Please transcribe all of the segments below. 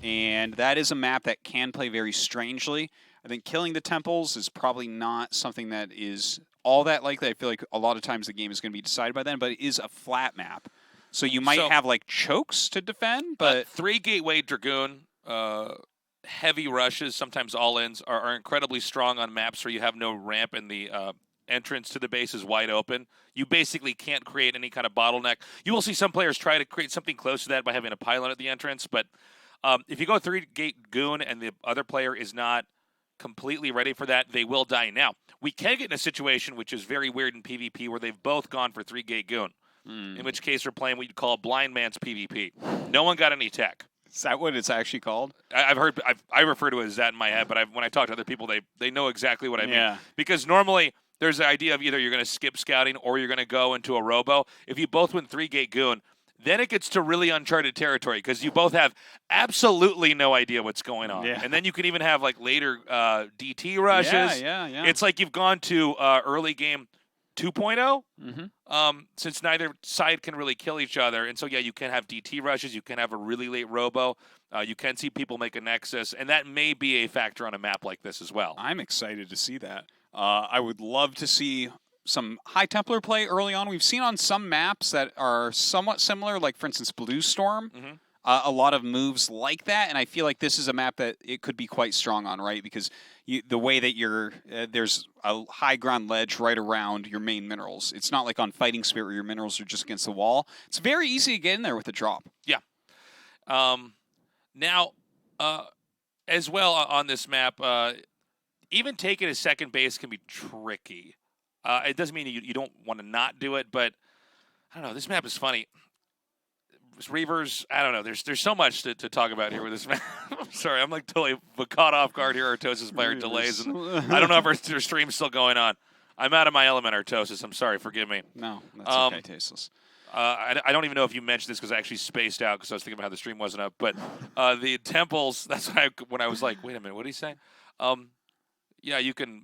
and that is a map that can play very strangely. I think killing the temples is probably not something that is all that likely. I feel like a lot of times the game is going to be decided by then, but it is a flat map. So you might have like chokes to defend, but 3 Gateway Dragoon, heavy rushes, sometimes all-ins, are incredibly strong on maps where you have no ramp and the entrance to the base is wide open. You basically can't create any kind of bottleneck. You will see some players try to create something close to that by having a pylon at the entrance, but if you go 3-gate goon and the other player is not completely ready for that, they will die. Now, we can get in a situation which is very weird in PvP where they've both gone for 3-gate goon, in which case we're playing what you'd call blind man's PvP. No one got any tech. Is that what it's actually called? I refer to it as that in my head, but when I talk to other people, they know exactly what I mean. Yeah. Because normally there's the idea of either you're going to skip scouting or you're going to go into a robo. If you both win 3-gate goon, then it gets to really uncharted territory because you both have absolutely no idea what's going on. Yeah. And then you can even have like later DT rushes. Yeah. It's like you've gone to early game 2.0, since neither side can really kill each other. And so, yeah, you can have DT rushes. You can have a really late robo. You can see people make a nexus. And that may be a factor on a map like this as well. I'm excited to see that. I would love to see some High Templar play early on. We've seen on some maps that are somewhat similar, like, for instance, Blue Storm. A lot of moves like that, and I feel like this is a map that it could be quite strong on, right? Because the way that you're there's a high ground ledge right around your main minerals. It's not like on Fighting Spirit where your minerals are just against the wall. It's very easy to get in there with a drop. Yeah. Now, as well on this map, even taking a second base can be tricky. It doesn't mean you don't want to not do it, but I don't know. This map is funny. Reavers, I don't know. There's so much to talk about here with this map. I'm sorry, I'm like totally caught off guard here. Artosis player delays, and I don't know if our stream's still going on. I'm out of my element, Artosis. I'm sorry, forgive me. No, that's okay, Tasteless. I don't even know if you mentioned this because I actually spaced out because I was thinking about how the stream wasn't up. But the temples, that's when I was like, wait a minute, what did he say? Yeah, you can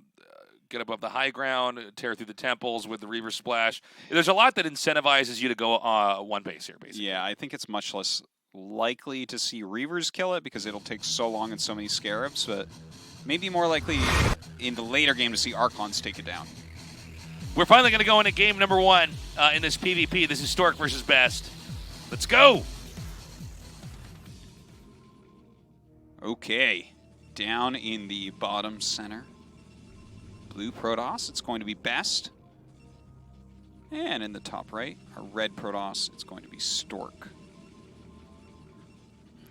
get above the high ground, tear through the temples with the Reaver Splash. There's a lot that incentivizes you to go one base here, basically. Yeah, I think it's much less likely to see Reavers kill it because it'll take so long and so many Scarabs, but maybe more likely in the later game to see Archons take it down. We're finally going to go into game number 1 in this PvP. This is Stork versus Best. Let's go! Okay, down in the bottom center. Blue Protoss, it's going to be Best. And in the top right, our red Protoss, it's going to be Stork.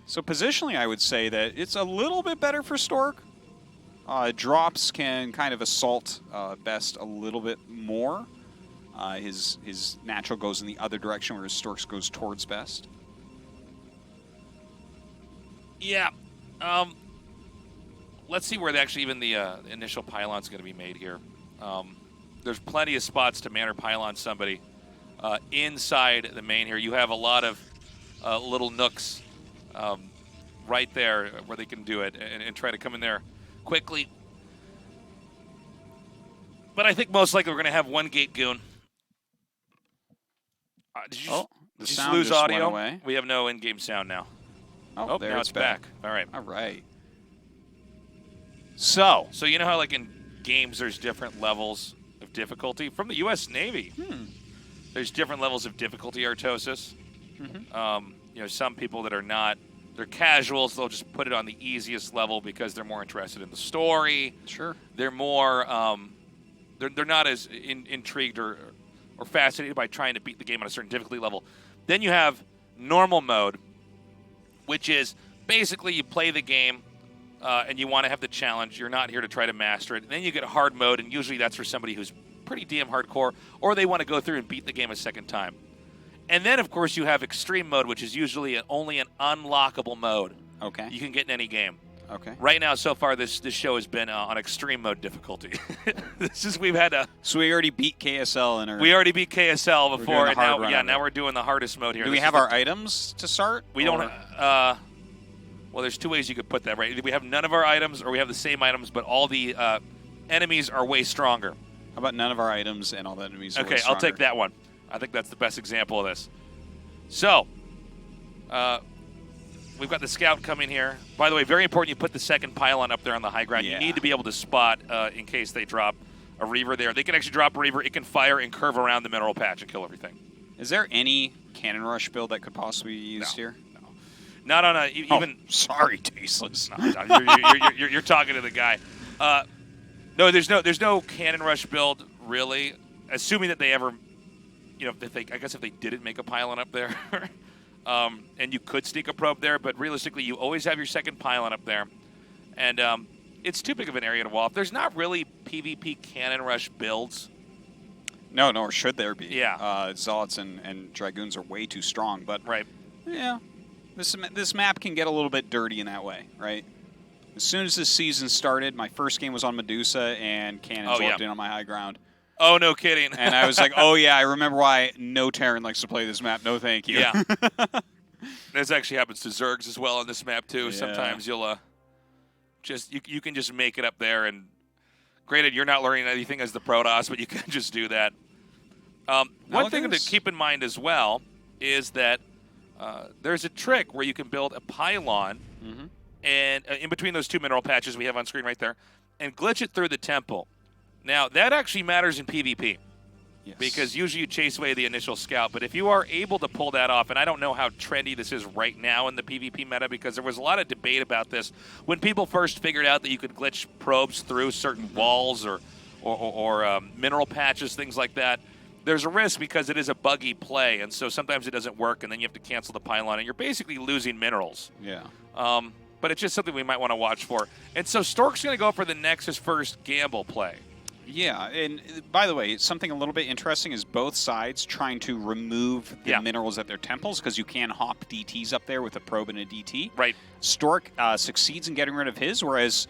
So positionally, I would say that it's a little bit better for Stork. Drops can kind of assault Best a little bit more. His natural goes in the other direction, whereas Stork's goes towards Best. Yeah. Let's see where actually even the initial pylon's going to be made here. There's plenty of spots to man or pylon somebody inside the main here. You have a lot of little nooks right there where they can do it and try to come in there quickly. But I think most likely we're going to have 1-gate goon. Did you just lose audio? Away. We have no in-game sound now. Oh, there now it's back. All right. All right. So you know how like in games there's different levels of difficulty? From the U.S. Navy, there's different levels of difficulty, Artosis. You know, some people that are not, they're casuals, they'll just put it on the easiest level because they're more interested in the story. Sure. They're more, they're not as intrigued or fascinated by trying to beat the game on a certain difficulty level. Then you have normal mode, which is basically you play the game and you want to have the challenge. You're not here to try to master it. And then you get hard mode, and usually that's for somebody who's pretty damn hardcore, or they want to go through and beat the game a second time. And then, of course, you have extreme mode, which is usually only an unlockable mode. Okay. You can get in any game. Okay. Right now, so far, this show has been on extreme mode difficulty. We've had a. So we already beat KSL and we already beat KSL before, and now we're doing the hardest mode here. Do we have our items to start? We don't. Well, there's two ways you could put that, right? Either we have none of our items, or we have the same items, but all the enemies are way stronger. How about none of our items and all the enemies are way Okay, stronger? I'll take that one. I think that's the best example of this. So, we've got the scout coming here. By the way, very important you put the second pylon up there on the high ground. Yeah. You need to be able to spot in case they drop a Reaver there. They can actually drop a Reaver. It can fire and curve around the mineral patch and kill everything. Is there any cannon rush build that could possibly be used here? No. Not on a even. Oh, sorry, Tasteless. No, you're talking to the guy. No, there's no cannon rush build really. Assuming that they ever, I guess if they didn't make a pylon up there, and you could sneak a probe there, but realistically, you always have your second pylon up there, and it's too big of an area to wall off. There's not really PvP cannon rush builds. No, nor should there be. Yeah. Zealots and Dragoons are way too strong, but right. Yeah, this map can get a little bit dirty in that way, right? As soon as this season started, my first game was on Medusa, and cannons walked in on my high ground. Oh, no kidding. And I was like, oh, yeah, I remember why no Terran likes to play this map. No, thank you. Yeah. This actually happens to Zergs as well on this map, too. Yeah. Sometimes you'll you can just make it up there. And granted, you're not learning anything as the Protoss, but you can just do that. One thing to keep in mind as well is that there's a trick where you can build a pylon, and in between those two mineral patches we have on screen right there, and glitch it through the temple. Now, that actually matters in PvP, because usually you chase away the initial scout, but if you are able to pull that off, and I don't know how trendy this is right now in the PvP meta, because there was a lot of debate about this when people first figured out that you could glitch probes through certain walls or mineral patches, things like that. There's a risk because it is a buggy play, and so sometimes it doesn't work, and then you have to cancel the pylon, and you're basically losing minerals. Yeah. But it's just something we might want to watch for. And so Stork's going to go for the Nexus first gamble play. Yeah, and by the way, something a little bit interesting is both sides trying to remove the minerals at their temples, because you can hop DTs up there with a probe and a DT. Right. Stork succeeds in getting rid of his, whereas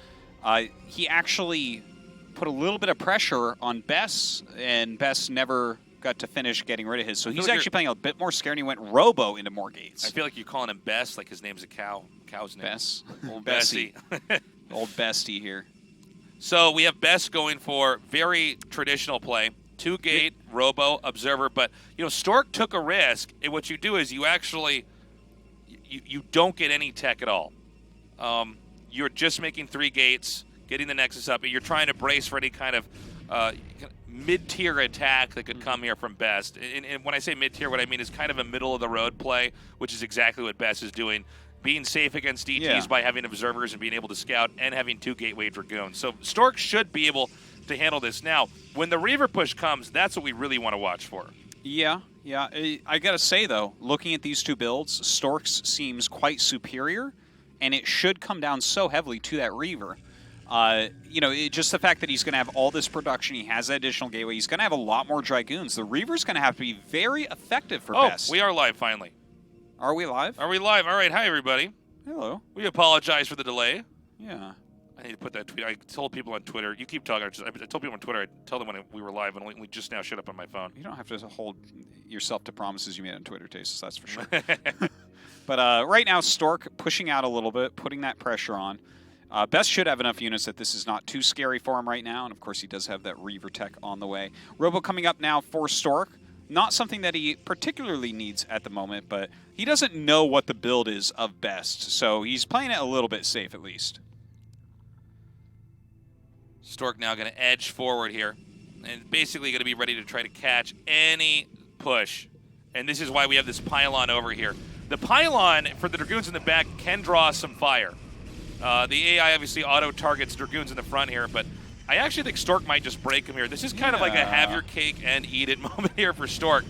he actually put a little bit of pressure on Bess, and Bess never got to finish getting rid of his. So he's actually playing a bit more scared, and he went Robo into more gates. I feel like you're calling him Bess like his name's a cow. Cow's name. Bess. Old Bessie. Old Bestie here. So we have Bess going for very traditional play. 2-gate, Robo, Observer. But, Stork took a risk. And what you do is you actually, you don't get any tech at all. You're just making 3 gates, getting the Nexus up, and you're trying to brace for any kind of mid-tier attack that could come here from Best. And when I say mid-tier, what I mean is kind of a middle-of-the-road play, which is exactly what Best is doing. Being safe against DTs by having observers and being able to scout and having 2 gateway Dragoons. So Stork should be able to handle this. Now, when the Reaver push comes, that's what we really want to watch for. Yeah. I got to say, though, looking at these two builds, Stork's seems quite superior, and it should come down so heavily to that Reaver. Just the fact that he's going to have all this production, he has that additional gateway, he's going to have a lot more Dragoons. The Reaver's going to have to be very effective for Best. Oh, we are live finally. Are we live? Are we live? All right. Hi, everybody. Hello. We apologize for the delay. Yeah. I need to put that tweet. I told people on Twitter. You keep talking. I told people on Twitter. I tell them when we were live, and we just now showed up on my phone. You don't have to hold yourself to promises you made on Twitter, Tastes, that's for sure. But right now, Stork pushing out a little bit, putting that pressure on. Best should have enough units that this is not too scary for him right now, and of course he does have that Reaver tech on the way. Robo coming up now for Stork. Not something that he particularly needs at the moment, but he doesn't know what the build is of Best, so he's playing it a little bit safe at least. Stork now going to edge forward here, and basically going to be ready to try to catch any push. And this is why we have this pylon over here. The pylon, for the Dragoons in the back, can draw some fire. The AI obviously auto-targets Dragoons in the front here, but I actually think Stork might just break him here. This is kind of like a have your cake and eat it moment here for Stork.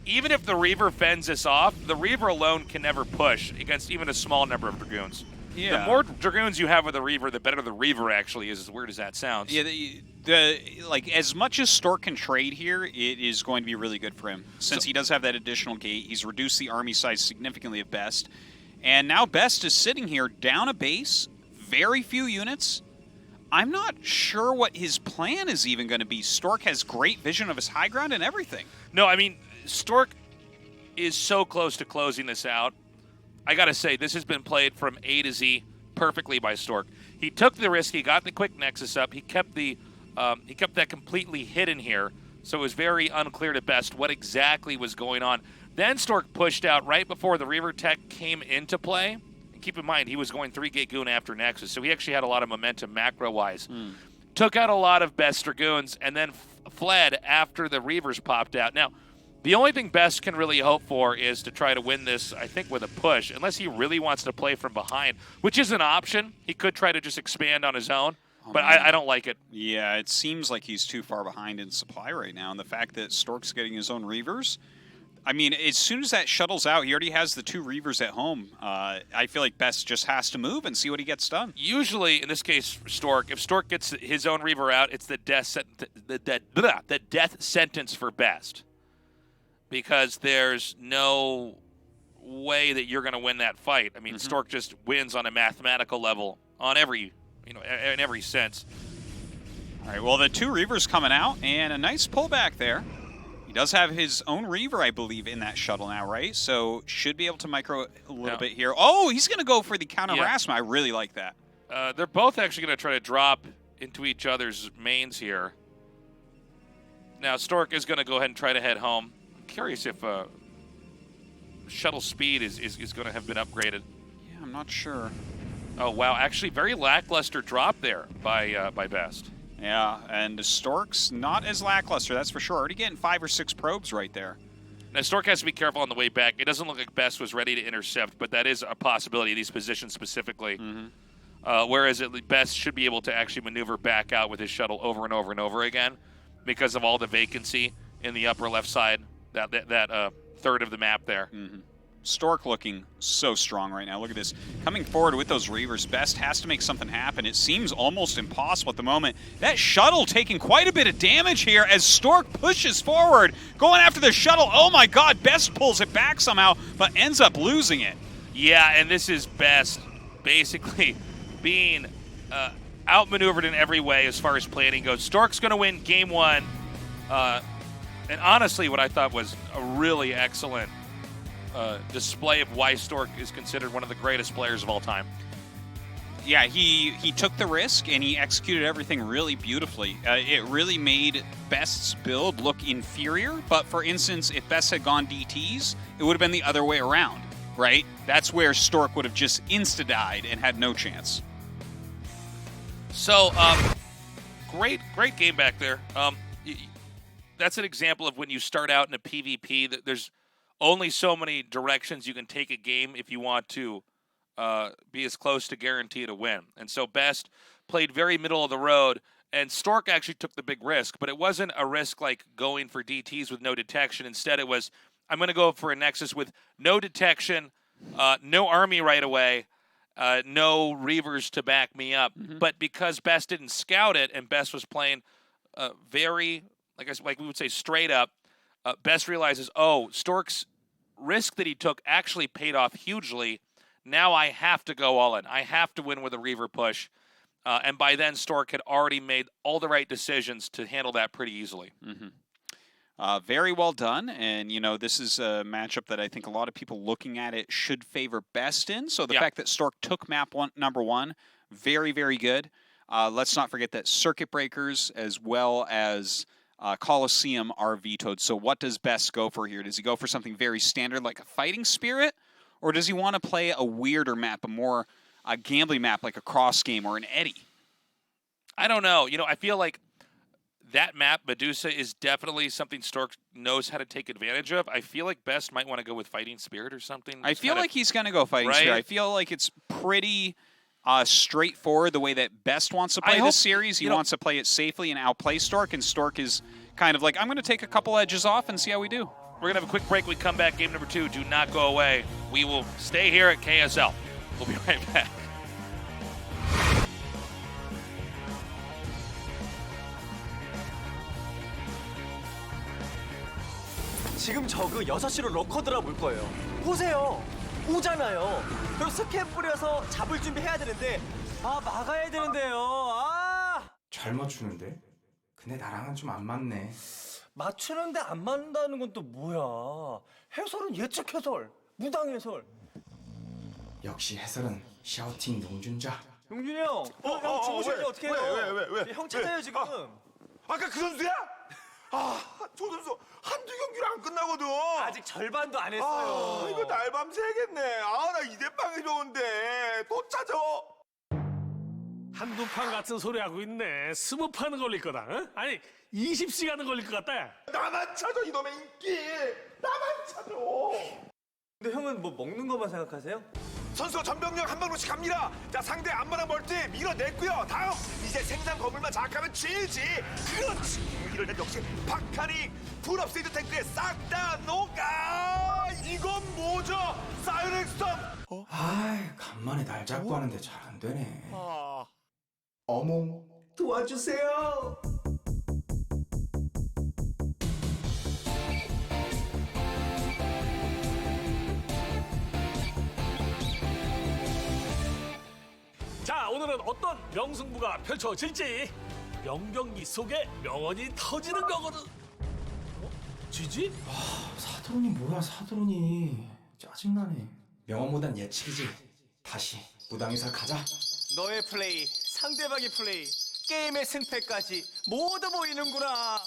Even if the Reaver fends this off, the Reaver alone can never push against even a small number of Dragoons. Yeah. The more Dragoons you have with the Reaver, the better the Reaver actually is, as weird as that sounds. Yeah, as much as Stork can trade here, it is going to be really good for him. Since he does have that additional gate, he's reduced the army size significantly of Best. And now Best is sitting here down a base, very few units. I'm not sure what his plan is even going to be. Stork has great vision of his high ground and everything. No, I mean, Stork is so close to closing this out. I got to say, this has been played from A to Z perfectly by Stork. He took the risk. He got the quick Nexus up. He kept that completely hidden here, so it was very unclear to Best what exactly was going on. Then Stork pushed out right before the Reaver tech came into play, keep in mind, he was going 3-gate Goon after Nexus, so he actually had a lot of momentum macro-wise. Took out a lot of Best Dragoons, and then fled after the Reavers popped out. Now, the only thing Best can really hope for is to try to win this, I think, with a push, unless he really wants to play from behind, which is an option. He could try to just expand on his own, but I don't like it. Yeah, it seems like he's too far behind in supply right now, and the fact that Stork's getting his own Reavers, I mean, as soon as that shuttles out, he already has the 2 Reavers at home. I feel like Best just has to move and see what he gets done. Usually, in this case, Stork, if Stork gets his own Reaver out, it's the death sentence for Best. Because there's no way that you're going to win that fight. I mean, Stork just wins on a mathematical level on every, in every sense. All right, well, the 2 Reavers coming out, and a nice pullback there. He does have his own Reaver, I believe, in that shuttle now, right? So should be able to micro a little bit here. Oh, he's going to go for the counter harassment. I really like that. They're both actually going to try to drop into each other's mains here. Now, Stork is going to go ahead and try to head home. Curious if shuttle speed is going to have been upgraded. Yeah, I'm not sure. Oh wow, actually very lackluster drop there by Best. Yeah, and Stork's not as lackluster, that's for sure. Already getting 5 or 6 probes right there. Now Stork has to be careful on the way back. It doesn't look like Best was ready to intercept, but that is a possibility, these positions specifically. Whereas Best should be able to actually maneuver back out with his shuttle over and over and over again because of all the vacancy in the upper left side. That third of the map there. Stork looking so strong right now. Look at this. Coming forward with those Reavers, Best has to make something happen. It seems almost impossible at the moment. That shuttle taking quite a bit of damage here as Stork pushes forward, going after the shuttle. Oh my god, Best pulls it back somehow, but ends up losing it. Yeah, and this is Best basically being outmaneuvered in every way as far as planning goes. Stork's going to win game 1. And honestly, what I thought was a really excellent display of why Stork is considered one of the greatest players of all time. Yeah, he took the risk and he executed everything really beautifully. It really made Best's build look inferior, but for instance, if Best had gone DTs, it would have been the other way around, right? That's where Stork would have just insta-died and had no chance. So, great game back there. That's an example of when you start out in a PvP, that there's only so many directions you can take a game if you want to be as close to guaranteed a win. And so Best played very middle of the road, and Stork actually took the big risk, but it wasn't a risk like going for DTs with no detection. Instead, it was, I'm going to go for a Nexus with no detection, no army right away, no Reavers to back me up. But because Best didn't scout it, and Best was playing very... like we would say straight up, Best realizes, oh, Stork's risk that he took actually paid off hugely. Now I have to go all in. I have to win with a Reaver push. And by then, Stork had already made all the right decisions to handle that pretty easily. Very well done. And, this is a matchup that I think a lot of people looking at it should favor Best in. So the fact that Stork took map number 1, very, very good. Let's not forget that Circuit Breakers as well as... Coliseum are vetoed. So what does Best go for here? Does he go for something very standard like a Fighting Spirit? Or does he want to play a weirder map, a more gambling map like a Cross Game or an Eddy? I don't know. I feel like that map, Medusa, is definitely something Stork knows how to take advantage of. I feel like Best might want to go with Fighting Spirit or something. I feel like he's going to go Fighting Spirit. I feel like it's pretty... straightforward the way that Best wants to play this series. He wants to play it safely and outplay Stork, and Stork is kind of like, I'm going to take a couple edges off and see how we do. We're going to have a quick break. We come back, game number 2. Do not go away. We will stay here at KSL. We'll be right back. 지금 저그 6시로 러커드라 볼 거예요. 보세요. 오잖아요. 그리고 스캔 뿌려서 잡을 준비해야 되는데 막아야 되는데요. 잘 맞추는데? 근데 나랑은 좀 안 맞네. 맞추는데 안 맞는다는 건 또 뭐야? 해설은 예측 해설, 무당 해설. 역시 해설은 샤우팅 용준자. 용준이 형, 형 주무실 때 어떻게 해요? 왜? 형 찾아요 지금. 아까 그 선수야? 조 선수 한두 경기를 안 끝나거든. 아직 절반도 안 했어요. 이거 날밤 새겠네. 나 이대빵이 좋은데 또 찾아. 한두 판 같은 소리 하고 있네. 20판 걸릴 거다. 어? 아니 20시간은 걸릴 것 같다. 나만 찾아 이놈의 인기. 나만 찾아. 근데 형은 뭐 먹는 것만 생각하세요? 선수가 전병력 한 방울씩 갑니다. 자, 상대 안마랑 멀티 밀어냈고요. 다음 이제 생산 건물만 장악하면 지지. 그렇지. 이럴 땐 역시 박하닉 풀업세이드 탱크에 싹 다 녹아. 이건 뭐죠? 사이렉 스톰. 아이, 간만에 날 잡고 하는데 잘 안 되네. 어몽 도와주세요. 자, 오늘은 어떤 명승부가 펼쳐질지. 명경기 속에 명언이 터지는 거거든. 지지? 사드론이 뭐야, 사드론이. 짜증나네. 명언보단 예측이지. 다시 무당이살 가자. 너의 플레이, 상대방의 플레이, 게임의 승패까지 모두 보이는구나.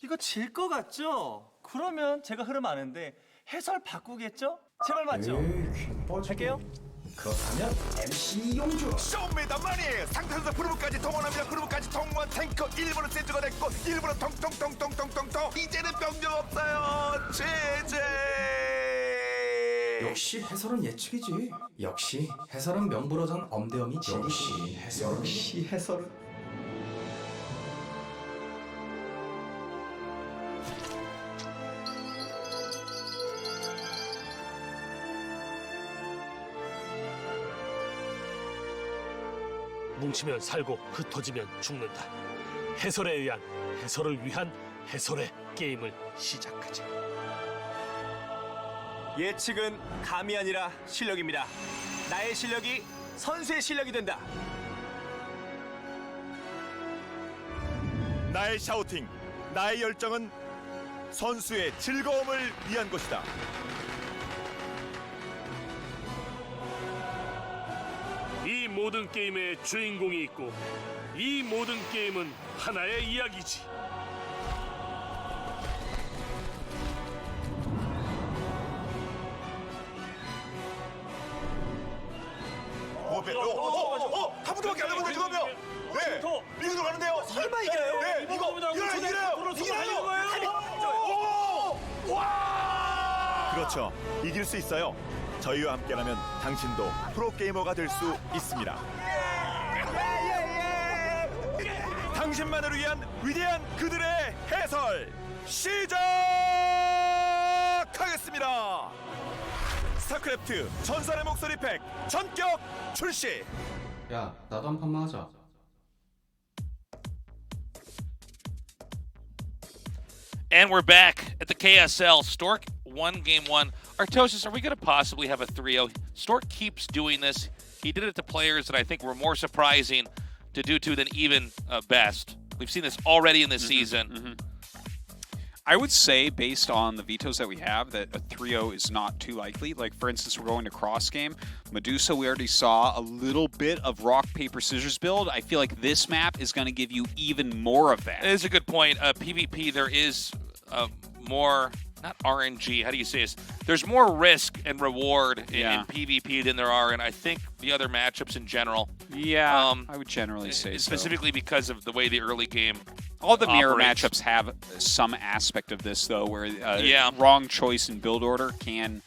이거 질 것 같죠? 그러면 제가 흐름 아는데 해설 바꾸겠죠? 제발 맞죠? 에이, 귀 빠지게. 할게요. 그렇다면 MC 용주. 쇼미더머니 상태에서 프로브까지 동원합니다. 프로브까지 동원 탱커 1번은 센터가 됐고 1번은 통통통통통통통 이제는 병력 없어요. 제제. 역시 해설은 예측이지. 역시 해설은 명불허전 엄대엄이지. 역시 해설은 뭉치면 살고 흩어지면 죽는다. 해설에 의한, 해설을 위한 해설의 게임을 시작하자. 예측은 감이 아니라 실력입니다. 나의 실력이 선수의 실력이 된다. 나의 샤우팅, 나의 열정은 선수의 즐거움을 위한 것이다. 이 모든 게임의 주인공이 있고 이 모든 게임은 하나의 이야기지. 한 분밖에 안 남았네 지금요. 네, 밀고 들어가는데요. 설마 이겨요? 네, 이겨요. 와! 그렇죠. 이길 수 있어요. 저희와 함께라면 당신도 프로게이머가 될 수 있습니다. 당신만을 위한 위대한 그들의 해설 시작하겠습니다. 스타크래프트 전설의 목소리 팩 전격 출시. 야, 나도 한 판만 하자. And we're back at the KSL. Stork won game one. Artosis, are we going to possibly have a 3-0? Stork keeps doing this. He did it to players that I think were more surprising to do to than even best. We've seen this already in this season. I would say, based on the vetoes that we have, that a 3-0 is not too likely. Like, for instance, we're going to cross game. Medusa, we already saw a little bit of rock, paper, scissors build. I feel like this map is going to give you even more of that. It is a good point. PvP, there is more, not RNG, how do you say this? There's more risk and reward in PvP than there are in, I think, the other matchups in general. Yeah, I would generally say specifically because of the way the early game all the mirror operates. matchups have some aspect of this, though, where wrong choice in build order can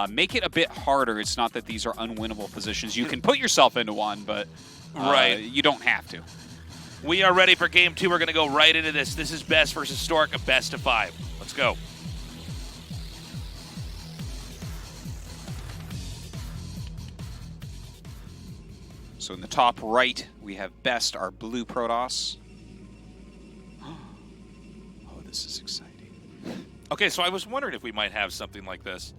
make it a bit harder. It's not that these are unwinnable positions. You can put yourself into one, but you don't have to. We are ready for game two. We're going to go right into this. This is Best versus Stork, a best of 5. Let's go. So in the top right, we have Best, our blue Protoss. Oh, this is exciting. Okay, so I was wondering if we might have something like this.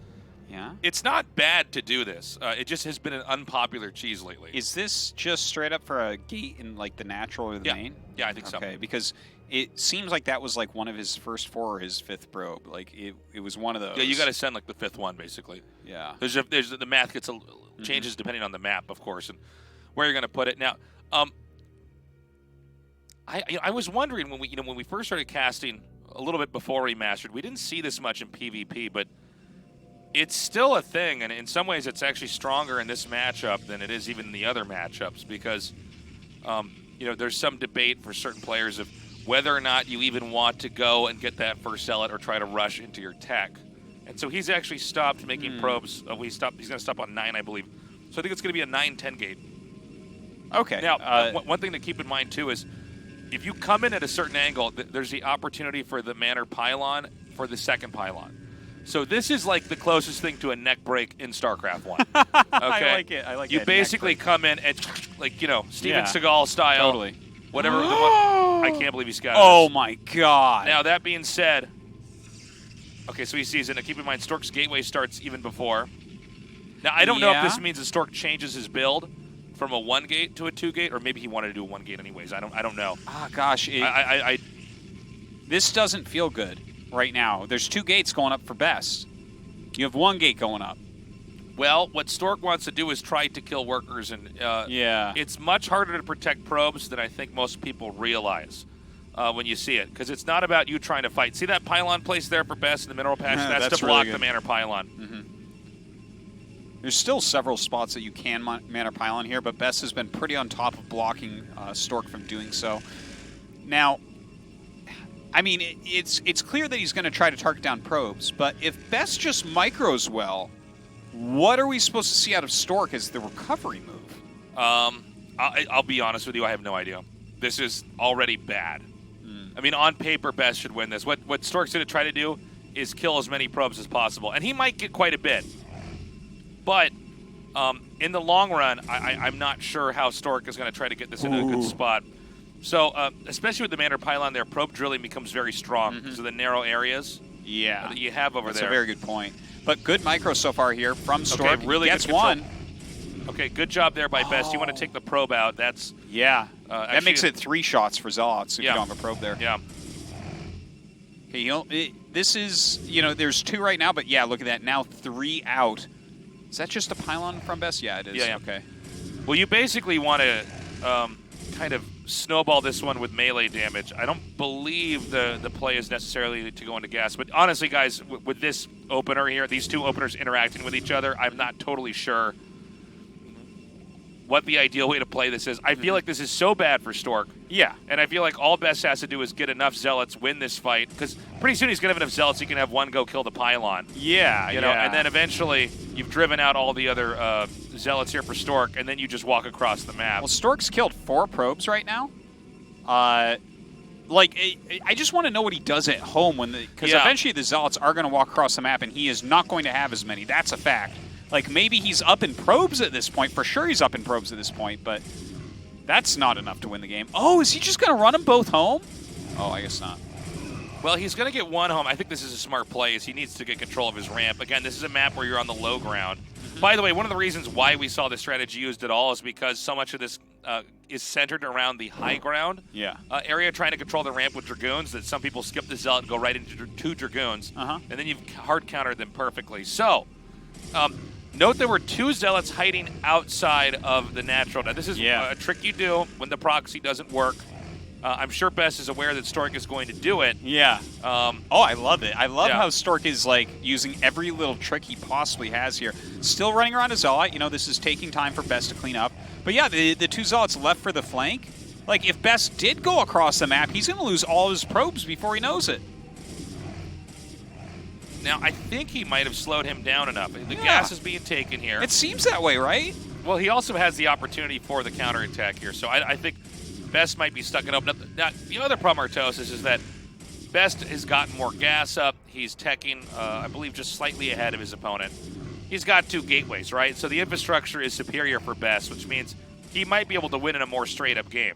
Yeah? It's not bad to do this. It just has been an unpopular cheese lately. Is this just straight up for a gate in like the natural or the main? Yeah, I think so. Okay, because it seems like that was like one of his first 4 or his 5th probe. Like it was one of those. Yeah, you got to send like the 5th one basically. Yeah. There's the math gets changes depending on the map, of course, and where you're going to put it. Now, I was wondering when we first started casting a little bit before Remastered, we didn't see this much in PvP, but it's still a thing, and in some ways it's actually stronger in this matchup than it is even in the other matchups because, there's some debate for certain players of whether or not you even want to go and get that first zealot or try to rush into your tech. And so he's actually stopped making probes. He's going to stop on 9, I believe. So I think it's going to be a 9-10 gate. Okay. Now, one thing to keep in mind, too, is if you come in at a certain angle, there's the opportunity for the Manor pylon for the second pylon. So this is like the closest thing to a neck break in StarCraft 1. Okay? I like it. I like it. You basically come in and, Steven Seagal style. Totally. Whatever. I can't believe he scouted Oh, this. my God. Now, that being said, okay, so he sees it. Now, keep in mind, Stork's gateway starts even before. Now, I don't know if this means that Stork changes his build from a 1 gate to a 2 gate, or maybe he wanted to do a 1 gate anyways. I don't know. Ah, gosh. This doesn't feel good right now. There's 2 gates going up for best. You have 1 gate going up. Well, what Stork wants to do is try to kill workers, and it's much harder to protect probes than I think most people realize when you see it, because it's not about you trying to fight. See that pylon place there for best in the mineral patch? That's to block really the Manor pylon. Mm-hmm. There's still several spots that you can Manor pylon here, but Best has been pretty on top of blocking Stork from doing so. Now, I mean, it's clear that he's going to try to target down probes, but if Best just micros well, what are we supposed to see out of Stork as the recovery move? I'll be honest with you, I have no idea. This is already bad. I mean, on paper, Best should win this. What Stork's going to try to do is kill as many probes as possible, and he might get quite a bit. But in the long run, I'm not sure how Stork is going to try to get this into a good spot. So, especially with the Manor pylon there, probe drilling becomes very strong because of the narrow areas that you have over there. That's a very good point. But good micro so far here from Stork. Okay, really gets good control. one. Okay, good job there by Best. You want to take the probe out. That's that makes it 3 shots for Zealots if you don't have a probe there. Yeah. Okay, this is, there's 2 right now, but look at that. Now 3 out. Is that just a pylon from Best? Yeah, it is. Yeah. Okay. Well, you basically want to kind of snowball this one with melee damage. I don't believe the play is necessarily to go into gas. But honestly, guys, with this opener here, these 2 openers interacting with each other, I'm not totally sure what the ideal way to play this is. I feel like this is so bad for Stork. Yeah. And I feel like all Best has to do is get enough Zealots, win this fight, because pretty soon he's going to have enough Zealots he can have one go kill the pylon. Yeah, you know, and then eventually you've driven out all the other Zealots here for Stork, and then you just walk across the map. Well, Stork's killed 4 probes right now. I just want to know what he does at home because eventually the Zealots are going to walk across the map, and he is not going to have as many. That's a fact. Like, maybe he's up in probes at this point. For sure he's up in probes at this point, but that's not enough to win the game. Oh, is he just going to run them both home? Oh, I guess not. Well, he's going to get 1 home. I think this is a smart play. He needs to get control of his ramp. Again, this is a map where you're on the low ground. By the way, one of the reasons why we saw this strategy used at all is because so much of this is centered around the high ground area, trying to control the ramp with Dragoons, that some people skip the Zealot and go right into 2 Dragoons, and then you've hard countered them perfectly. So, note there were 2 Zealots hiding outside of the natural. Now, this is a trick you do when the proxy doesn't work. I'm sure Best is aware that Stork is going to do it. Yeah. I love it. I love how Stork is, like, using every little trick he possibly has here. Still running around a Zealot. You know, this is taking time for Best to clean up. But, yeah, the 2 Zealots left for the flank. Like, if Best did go across the map, he's going to lose all his probes before he knows it. Now, I think he might have slowed him down enough. The gas is being taken here. It seems that way, right? Well, he also has the opportunity for the counterattack here. So I think Best might be stuck it up. Now, the other problem, Artosis, is that Best has gotten more gas up. He's teching, I believe, just slightly ahead of his opponent. He's got 2 gateways, right? So the infrastructure is superior for Best, which means he might be able to win in a more straight-up game.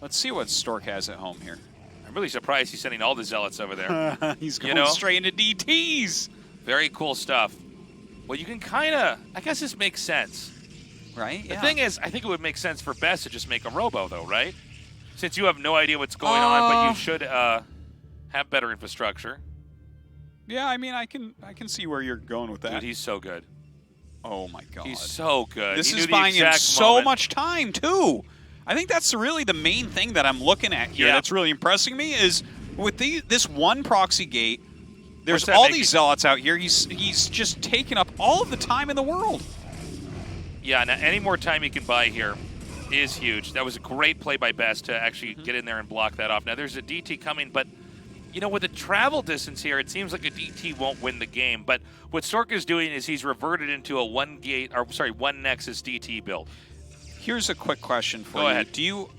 Let's see what Stork has at home here. I'm really surprised he's sending all the Zealots over there. He's going straight into DTs. Very cool stuff. Well, you can kind of, I guess this makes sense. Right? The thing is, I think it would make sense for Best to just make a robo, though, right? Since you have no idea what's going on, but you should have better infrastructure. Yeah, I mean, I can see where you're going with that. Dude, he's so good. Oh, my God. He's so good. This is buying him so much time, too. I think that's really the main thing that I'm looking at here Yeah. that's really impressing me is with this one proxy gate, there's What's that all make these you- zealots out here. He's just taking up all of the time in the world. Yeah, now any more time you can buy here is huge. That was a great play by Best to actually get in there and block that off. Now there's a DT coming, but you know, with the travel distance here, it seems like a DT won't win the game. But what Stork is doing is he's reverted into a one Nexus DT build. Here's a quick question for Go you. ahead. Do you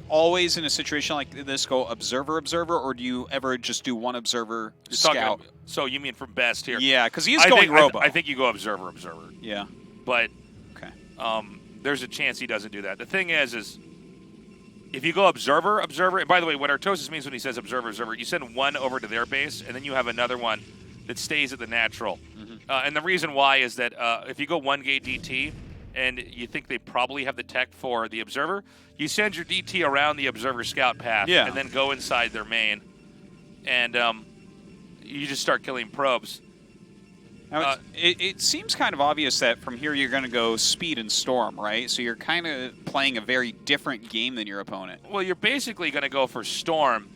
always in a situation like this go observer, or do you ever just do one observer You're scout? talking, so you mean from Best here? Yeah, because he is I going think, robo. I think you go observer. Yeah. But Okay. there's a chance he doesn't do that. The thing is if you go observer, and by the way, what Artosis means when he says observer, you send one over to their base, and then you have another one that stays at the natural. And the reason why is that if you go one gate DT, and you think they probably have the tech for the observer, you send your DT around the observer scout path, Yeah. and then go inside their main, and you just start killing probes. Now, it seems kind of obvious that from here you're going to go speed and storm, right? So you're kind of playing a very different game than your opponent. Well, you're basically going to go for storm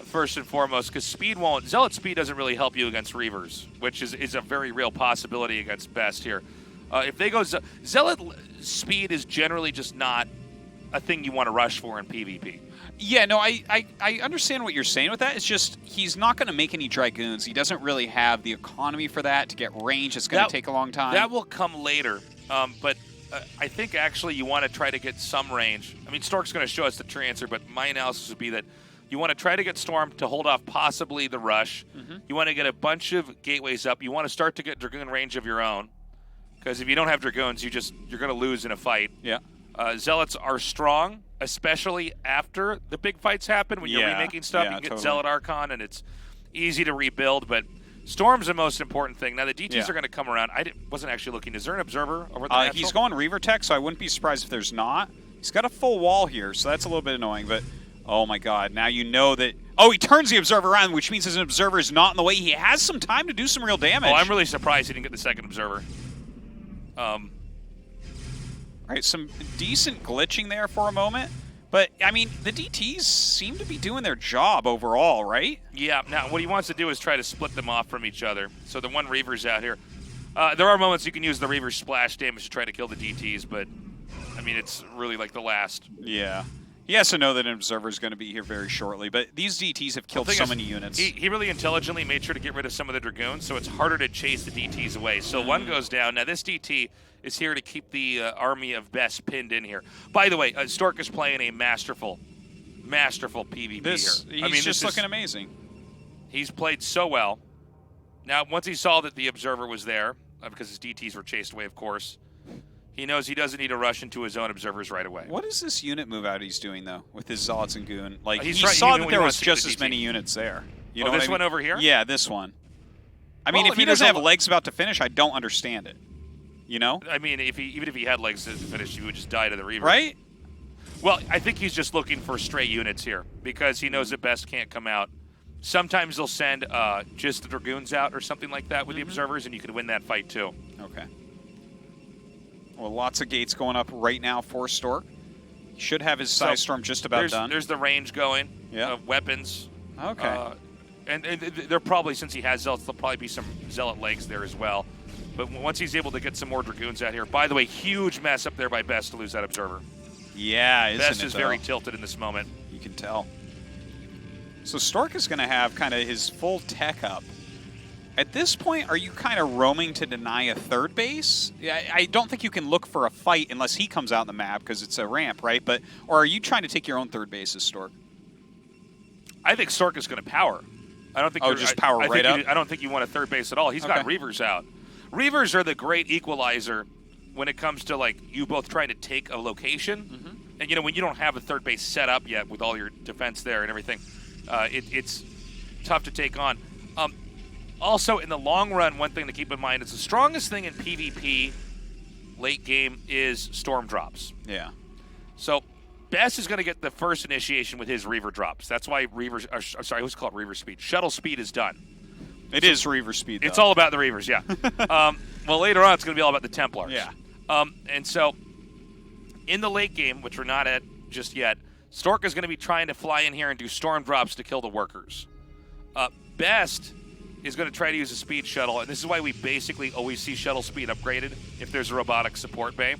first and foremost, because speed won't. Zealot speed doesn't really help you against Reavers, which is a very real possibility against Best here. If they go Zealot speed is generally just not a thing you want to rush for in PvP. Yeah, no, I understand what you're saying with that. It's just he's not going to make any Dragoons. He doesn't really have the economy for that to get range. It's going to take a long time. That will come later, but I think actually you want to try to get some range. I mean, Stork's going to show us the true answer, but my analysis would be that you want to try to get Storm to hold off possibly the rush. You want to get a bunch of gateways up. You want to start to get Dragoon range of your own, because if you don't have Dragoons, you're going to lose in a fight. Yeah. Zealots are strong, especially after the big fights happen. When you're Yeah, remaking stuff, yeah, you can get totally. Zealot Archon, and it's easy to rebuild, but Storm's the most important thing. Now, the DTs Yeah. are going to come around. Wasn't actually looking. Is there an observer over the natural? He's going Reaver Tech, so I wouldn't be surprised if there's not. He's got a full wall here, so that's a little bit annoying, but oh my god, now you know that... Oh, he turns the observer around, which means his observer is not in the way. He has some time to do some real damage. Oh, I'm really surprised he didn't get the second observer. All right, some decent glitching there for a moment. But, I mean, the DTs seem to be doing their job overall, right? Yeah, now what he wants to do is try to split them off from each other. So the one Reaver's out here. There are moments you can use the Reaver's splash damage to try to kill the DTs, but, I mean, it's really like the last. Yeah. He has to know that an observer is going to be here very shortly, but these DTs have killed thing so is, many units. He really intelligently made sure to get rid of some of the Dragoons, so it's harder to chase the DTs away. So one goes down. Now this DT is here to keep the army of Best pinned in here. By the way, Stork is playing a masterful PvP here. He's just looking amazing. He's played so well. Now, once he saw that the observer was there, because his DTs were chased away, of course, he knows he doesn't need to rush into his own observers right away. What is this unit move out he's doing, though, with his Zealots and Goon? Like, He's he right, saw even that when there he was wants to get just the as DT. many units there. You Oh, know what this I mean? one over here? Yeah, this one. I mean, Well, if he he doesn't doesn't have legs about to finish, I don't understand it. You know? I mean, even if he had legs to finish, he would just die to the Reaver. Right? Well, I think he's just looking for stray units here because he knows that Best can't come out. Sometimes they'll send just the Dragoons out or something like that with the observers, and you can win that fight too. Okay. Well, lots of gates going up right now for Stork. He should have his Psy Storm just about done. There's the range going. Yeah. Weapons. Okay. And there probably, since he has Zealots, there'll probably be some Zealot legs there as well. But once he's able to get some more Dragoons out here, by the way, huge mess up there by Best to lose that observer. Yeah, isn't Best it, is though? very tilted in this moment. You can tell. So Stork is going to have kind of his full tech up. At this point, are you kind of roaming to deny a third base? I don't think you can look for a fight unless he comes out in the map because it's a ramp, right? Or are you trying to take your own third base as Stork? I think Stork is going to power. I don't think. Just power right up? I don't think you want a third base at all. He's got Reavers out. Reavers are the great equalizer when it comes to like you both trying to take a location, and you know when you don't have a third base set up yet with all your defense there and everything, it's tough to take on. Also, in the long run, one thing to keep in mind is the strongest thing in PvP late game is storm drops. Yeah. So Best is going to get the first initiation with his Reaver drops. That's why Reavers. I'm sorry, what's called Reaver speed. Shuttle speed is done. It is Reaver speed, though. It's all about the Reavers, yeah. Well, later on, it's going to be all about the Templars. Yeah. And so, in the late game, which we're not at just yet. Stork is going to be trying to fly in here and do storm drops to kill the workers. Best is going to try to use a speed shuttle, and this is why we basically always see shuttle speed upgraded if there's a robotic support bay.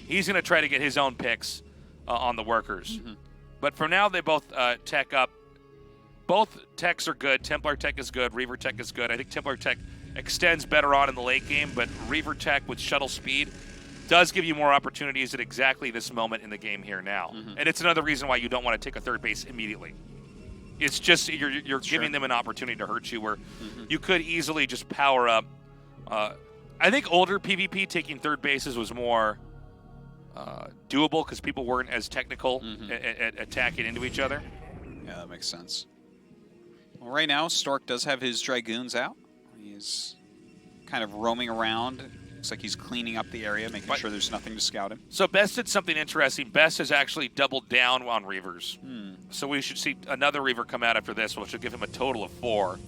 He's going to try to get his own picks on the workers. But for now, they both tech up. Both techs are good. Templar tech is good. Reaver tech is good. I think Templar tech extends better on in the late game, but Reaver tech with shuttle speed does give you more opportunities at exactly this moment in the game here now. And it's another reason why you don't want to take a third base immediately. It's just you're giving them an opportunity to hurt you where you could easily just power up. I think older PvP taking third bases was more doable because people weren't as technical at attacking into each other. Yeah, that makes sense. Well, right now, Stork does have his Dragoons out. He's kind of roaming around. Looks like he's cleaning up the area, making sure there's nothing to scout him. So Best did something interesting. Best has actually doubled down on Reavers. So we should see another Reaver come out after this, which will give him a total of 4.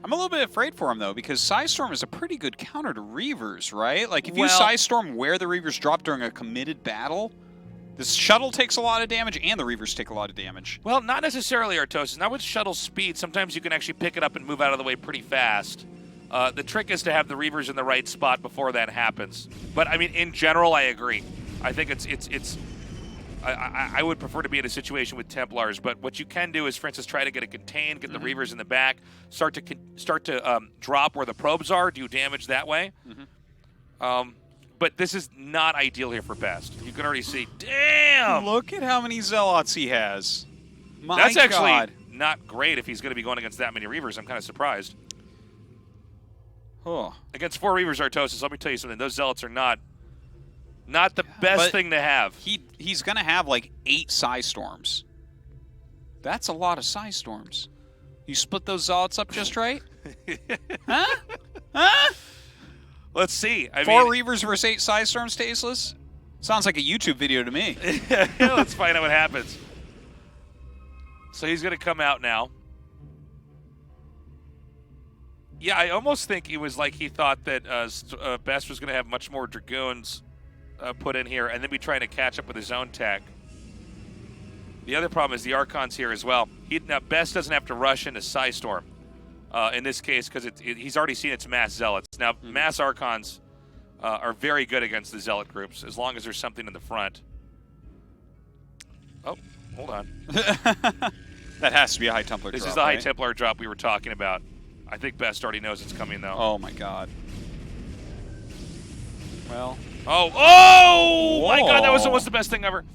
I'm a little bit afraid for him, though, because Psystorm is a pretty good counter to Reavers, right? Like, if you Psystorm where the Reavers drop during a committed battle, the shuttle takes a lot of damage and the Reavers take a lot of damage. Well, not necessarily, Artosis. Not with shuttle speed. Sometimes you can actually pick it up and move out of the way pretty fast. The trick is to have the Reavers in the right spot before that happens. But, I mean, in general, I agree. I think I would prefer to be in a situation with Templars, but what you can do is, for instance, try to get a contain, get the Reavers in the back, start to drop where the probes are, do damage that way. But this is not ideal here for Best. You can already see, damn! Look at how many Zealots he has. That's actually not great if he's going to be going against that many Reavers. I'm kind of surprised. Oh. Against 4 Reavers, Artosis, let me tell you something. Those Zealots are not the best thing to have. He's going to have like 8 Psystorms. That's a lot of Psystorms. You split those Zealots up just right? Huh? Huh? Let's see. 4 Reavers versus 8 Psystorms, Tasteless? Sounds like a YouTube video to me. Let's find out what happens. So he's going to come out now. Yeah, I almost think it was like he thought that Best was going to have much more Dragoons put in here and then be trying to catch up with his own tech. The other problem is the Archon's here as well. Now, Best doesn't have to rush into Psystorm in this case because he's already seen its mass Zealots. Now, mass Archons are very good against the Zealot groups as long as there's something in the front. Oh, hold on. That has to be a High Templar drop. This is the High Templar drop we were talking about. I think Best already knows it's coming, though. Oh, my God. Well. Oh, my God, that was almost the best thing ever.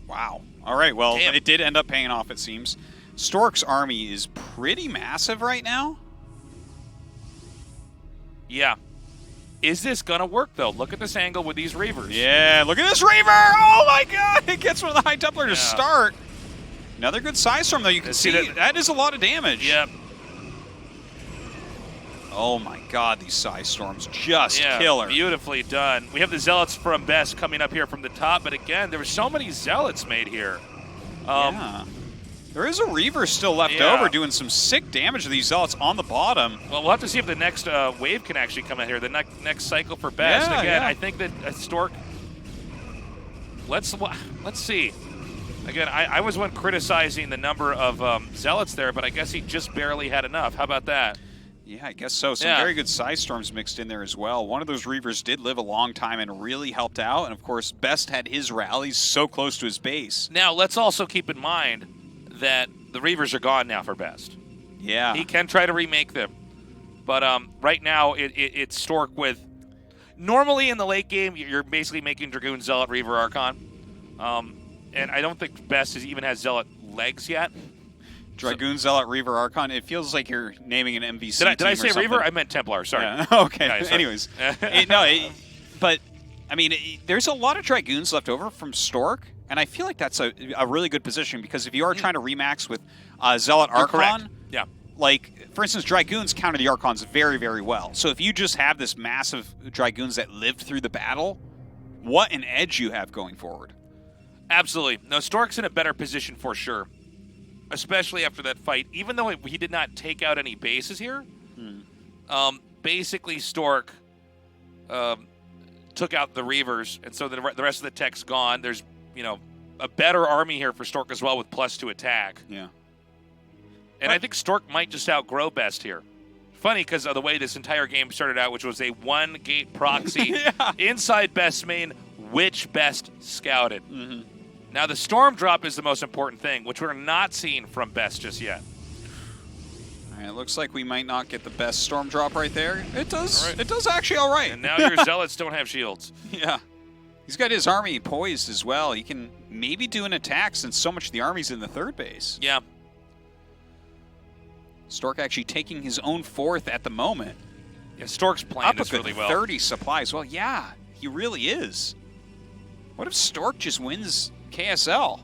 Wow. All right, well, Damn. It did end up paying off, it seems. Stork's army is pretty massive right now. Yeah. Is this going to work, though? Look at this angle with these Reavers. Yeah, look at this Reaver! Oh, my God! It gets one of the High Templar to start. Another good Psystorm, though. You can see that is a lot of damage. Yep. Oh, my God, these Psystorms. Just killer. Beautifully done. We have the Zealots from Best coming up here from the top, but again, there were so many Zealots made here. Yeah. There is a Reaver still left over doing some sick damage to these Zealots on the bottom. Well, we'll have to see if the next wave can actually come out here. The next cycle for Best. Again, I think that Stork... Let's see. Again, I was one criticizing the number of Zealots there, but I guess he just barely had enough. How about that? Yeah, I guess so. Some very good Psystorms mixed in there as well. One of those Reavers did live a long time and really helped out. And, of course, Best had his rallies so close to his base. Now, let's also keep in mind that the Reavers are gone now for Best. Yeah. He can try to remake them. But right now, it's Stork with... Normally, in the late game, you're basically making Dragoon, Zealot, Reaver, Archon. And I don't think Best even has Zealot legs yet. Dragoon, Zealot, Reaver, Archon. It feels like you're naming an MVC Did I say Reaver? I meant Templar. Sorry. Yeah. Okay. Yeah, sorry. Anyways. But, I mean, there's a lot of Dragoons left over from Stork, and I feel like that's a really good position because if you are trying to remax with Zealot, Archon, yeah. Like, for instance, Dragoons counter the Archons very, very well. So if you just have this massive Dragoons that lived through the battle, what an edge you have going forward. Absolutely. No, Stork's in a better position for sure. Especially after that fight, even though he did not take out any bases here, basically Stork took out the Reavers, and so the rest of the tech's gone. There's a better army here for Stork as well with +2 attack. Yeah. And I think Stork might just outgrow Best here. Funny because of the way this entire game started out, which was a 1-gate proxy inside Best's main, which Best scouted. Now the Storm drop is the most important thing, which we're not seeing from Best just yet. All right, it looks like we might not get the best Storm drop right there. It does. All right. It does actually all right. And now your Zealots don't have shields. Yeah. He's got his army poised as well. He can maybe do an attack since so much of the army's in the third base. Yeah. Stork actually taking his own fourth at the moment. Yeah, Stork's playing Up this a good really well. 30 supplies. Well, yeah, he really is. What if Stork just wins KSL?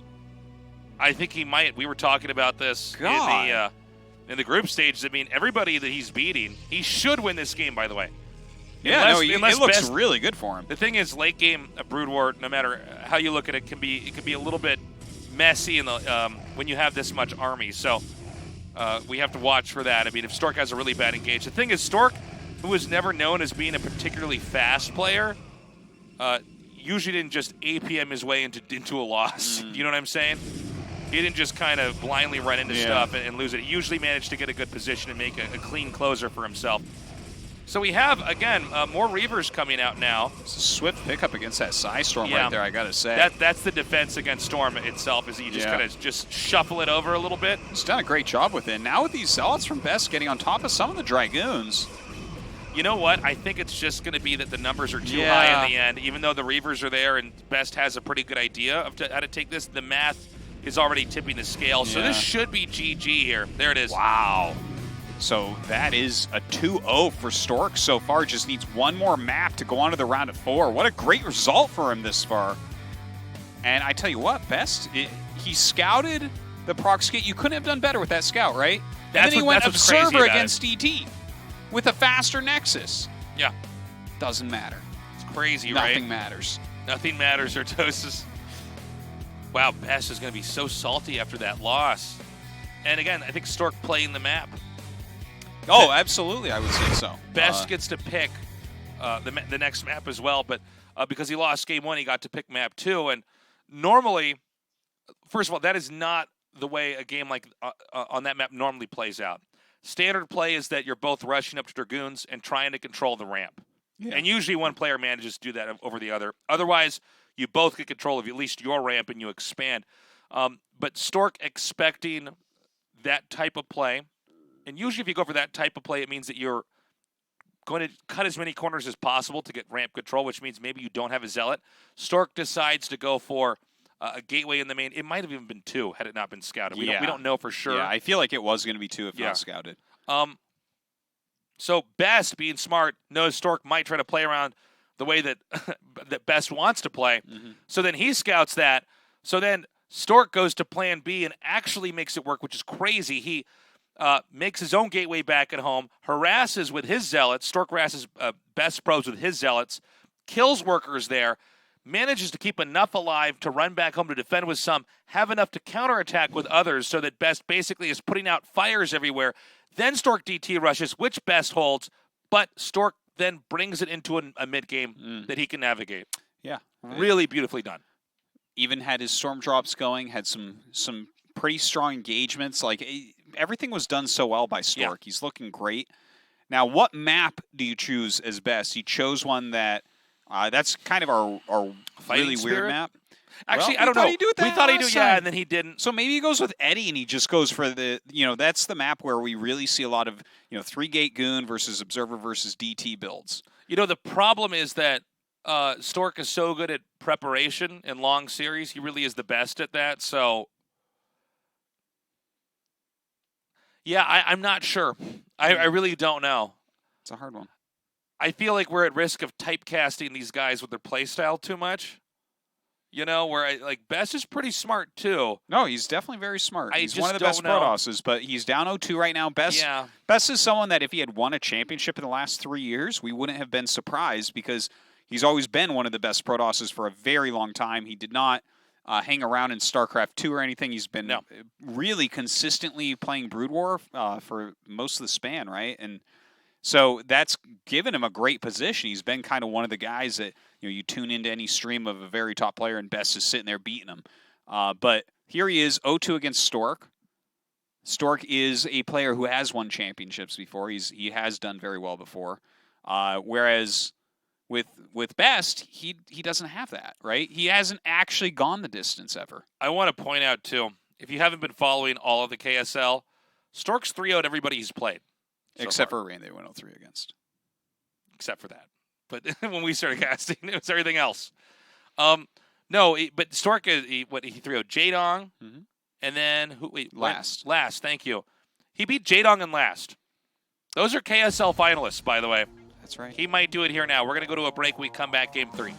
I think he might. We were talking about this in the group stage. I mean, everybody that he's beating, he should win this game, by the way. Yeah, Unless it looks Best, really good for him. The thing is, late game Brood War, no matter how you look at it, can be a little bit messy in the when you have this much army. So we have to watch for that. I mean, if Stork has a really bad engage, the thing is, Stork, who was never known as being a particularly fast player, usually didn't just APM his way into a loss. You know what I'm saying? He didn't just kind of blindly run into stuff and lose it. He usually managed to get a good position and make a clean closer for himself. So we have, again, more Reavers coming out now. It's a swift pickup against that Storm right there, I got to say. That's the defense against Storm itself, is you just kind of just shuffle it over a little bit. He's done a great job with it. Now with these Zealots from Best getting on top of some of the Dragoons. You know what? I think it's just going to be that the numbers are too high in the end. Even though the Reavers are there and Best has a pretty good idea of how to take this, the math is already tipping the scale. So this should be GG here. There it is. Wow. So that is a 2-0 for Stork so far. Just needs one more map to go on to the round of 4. What a great result for him this far. And I tell you what, Best, he scouted the proxy gate. You couldn't have done better with that scout, right? And then he went Observer against DT with a faster Nexus. Yeah. Doesn't matter. It's crazy, right? Nothing matters. Nothing matters, Ortosis. Wow, Best is going to be so salty after that loss. And again, I think Stork playing the map. Oh, absolutely, I would say so. Best gets to pick the next map as well, but because he lost game 1, he got to pick map 2. And normally, first of all, that is not the way a game like on that map normally plays out. Standard play is that you're both rushing up to Dragoons and trying to control the ramp. Yeah. And usually one player manages to do that over the other. Otherwise, you both get control of at least your ramp and you expand. But Stork expecting that type of play. And usually if you go for that type of play, it means that you're going to cut as many corners as possible to get ramp control, which means maybe you don't have a Zealot. Stork decides to go for a gateway in the main. It might have even been 2 had it not been scouted. We don't know for sure. Yeah, I feel like it was going to be 2 if not scouted. So Best, being smart, knows Stork might try to play around the way that that Best wants to play. So then he scouts that. So then Stork goes to plan B and actually makes it work, which is crazy. He makes his own gateway back at home, harasses with his Zealots, Stork harasses Best pros with his Zealots, kills workers there, manages to keep enough alive to run back home to defend with some, have enough to counterattack with others so that Best basically is putting out fires everywhere. Then Stork DT rushes, which Best holds, but Stork then brings it into a mid-game that he can navigate. Yeah. Really beautifully done. Even had his storm drops going, had some pretty strong engagements. Like, everything was done so well by Stork. Yeah. He's looking great. Now, what map do you choose as Best? He chose one that that's kind of our really weird map. Actually, well, I don't know. We thought he'd do yeah, and then he didn't. So maybe he goes with Eddie, and he just goes for the, that's the map where we really see a lot of, 3-gate Goon versus Observer versus DT builds. The problem is that Stork is so good at preparation in long series. He really is the best at that. So, yeah, I'm not sure. I really don't know. It's a hard one. I feel like we're at risk of typecasting these guys with their playstyle too much. Where Best is pretty smart too. No, he's definitely very smart. He's one of the best Protosses, but he's down 0-2 right now. Best is someone that if he had won a championship in the last 3 years, we wouldn't have been surprised because he's always been one of the best Protosses for a very long time. He did not hang around in Starcraft 2 or anything. He's been really consistently playing Brood War for most of the span, right? And So that's given him a great position. He's been kind of one of the guys that you tune into any stream of a very top player, and Best is sitting there beating him. But here he is, 0-2 against Stork. Stork is a player who has won championships before. He has done very well before. Whereas with Best, he doesn't have that, right? He hasn't actually gone the distance ever. I want to point out, too, if you haven't been following all of the KSL, Stork's 3-0'd everybody he's played. Except for Rain, they went 0-3 against. Except for that. But when we started casting, it was everything else. But Stork, he 3-0'd Jaedong, and then Last. Last, thank you. He beat Jaedong in last. Those are KSL finalists, by the way. That's right. He might do it here now. We're going to go to a break. We come back, game 3.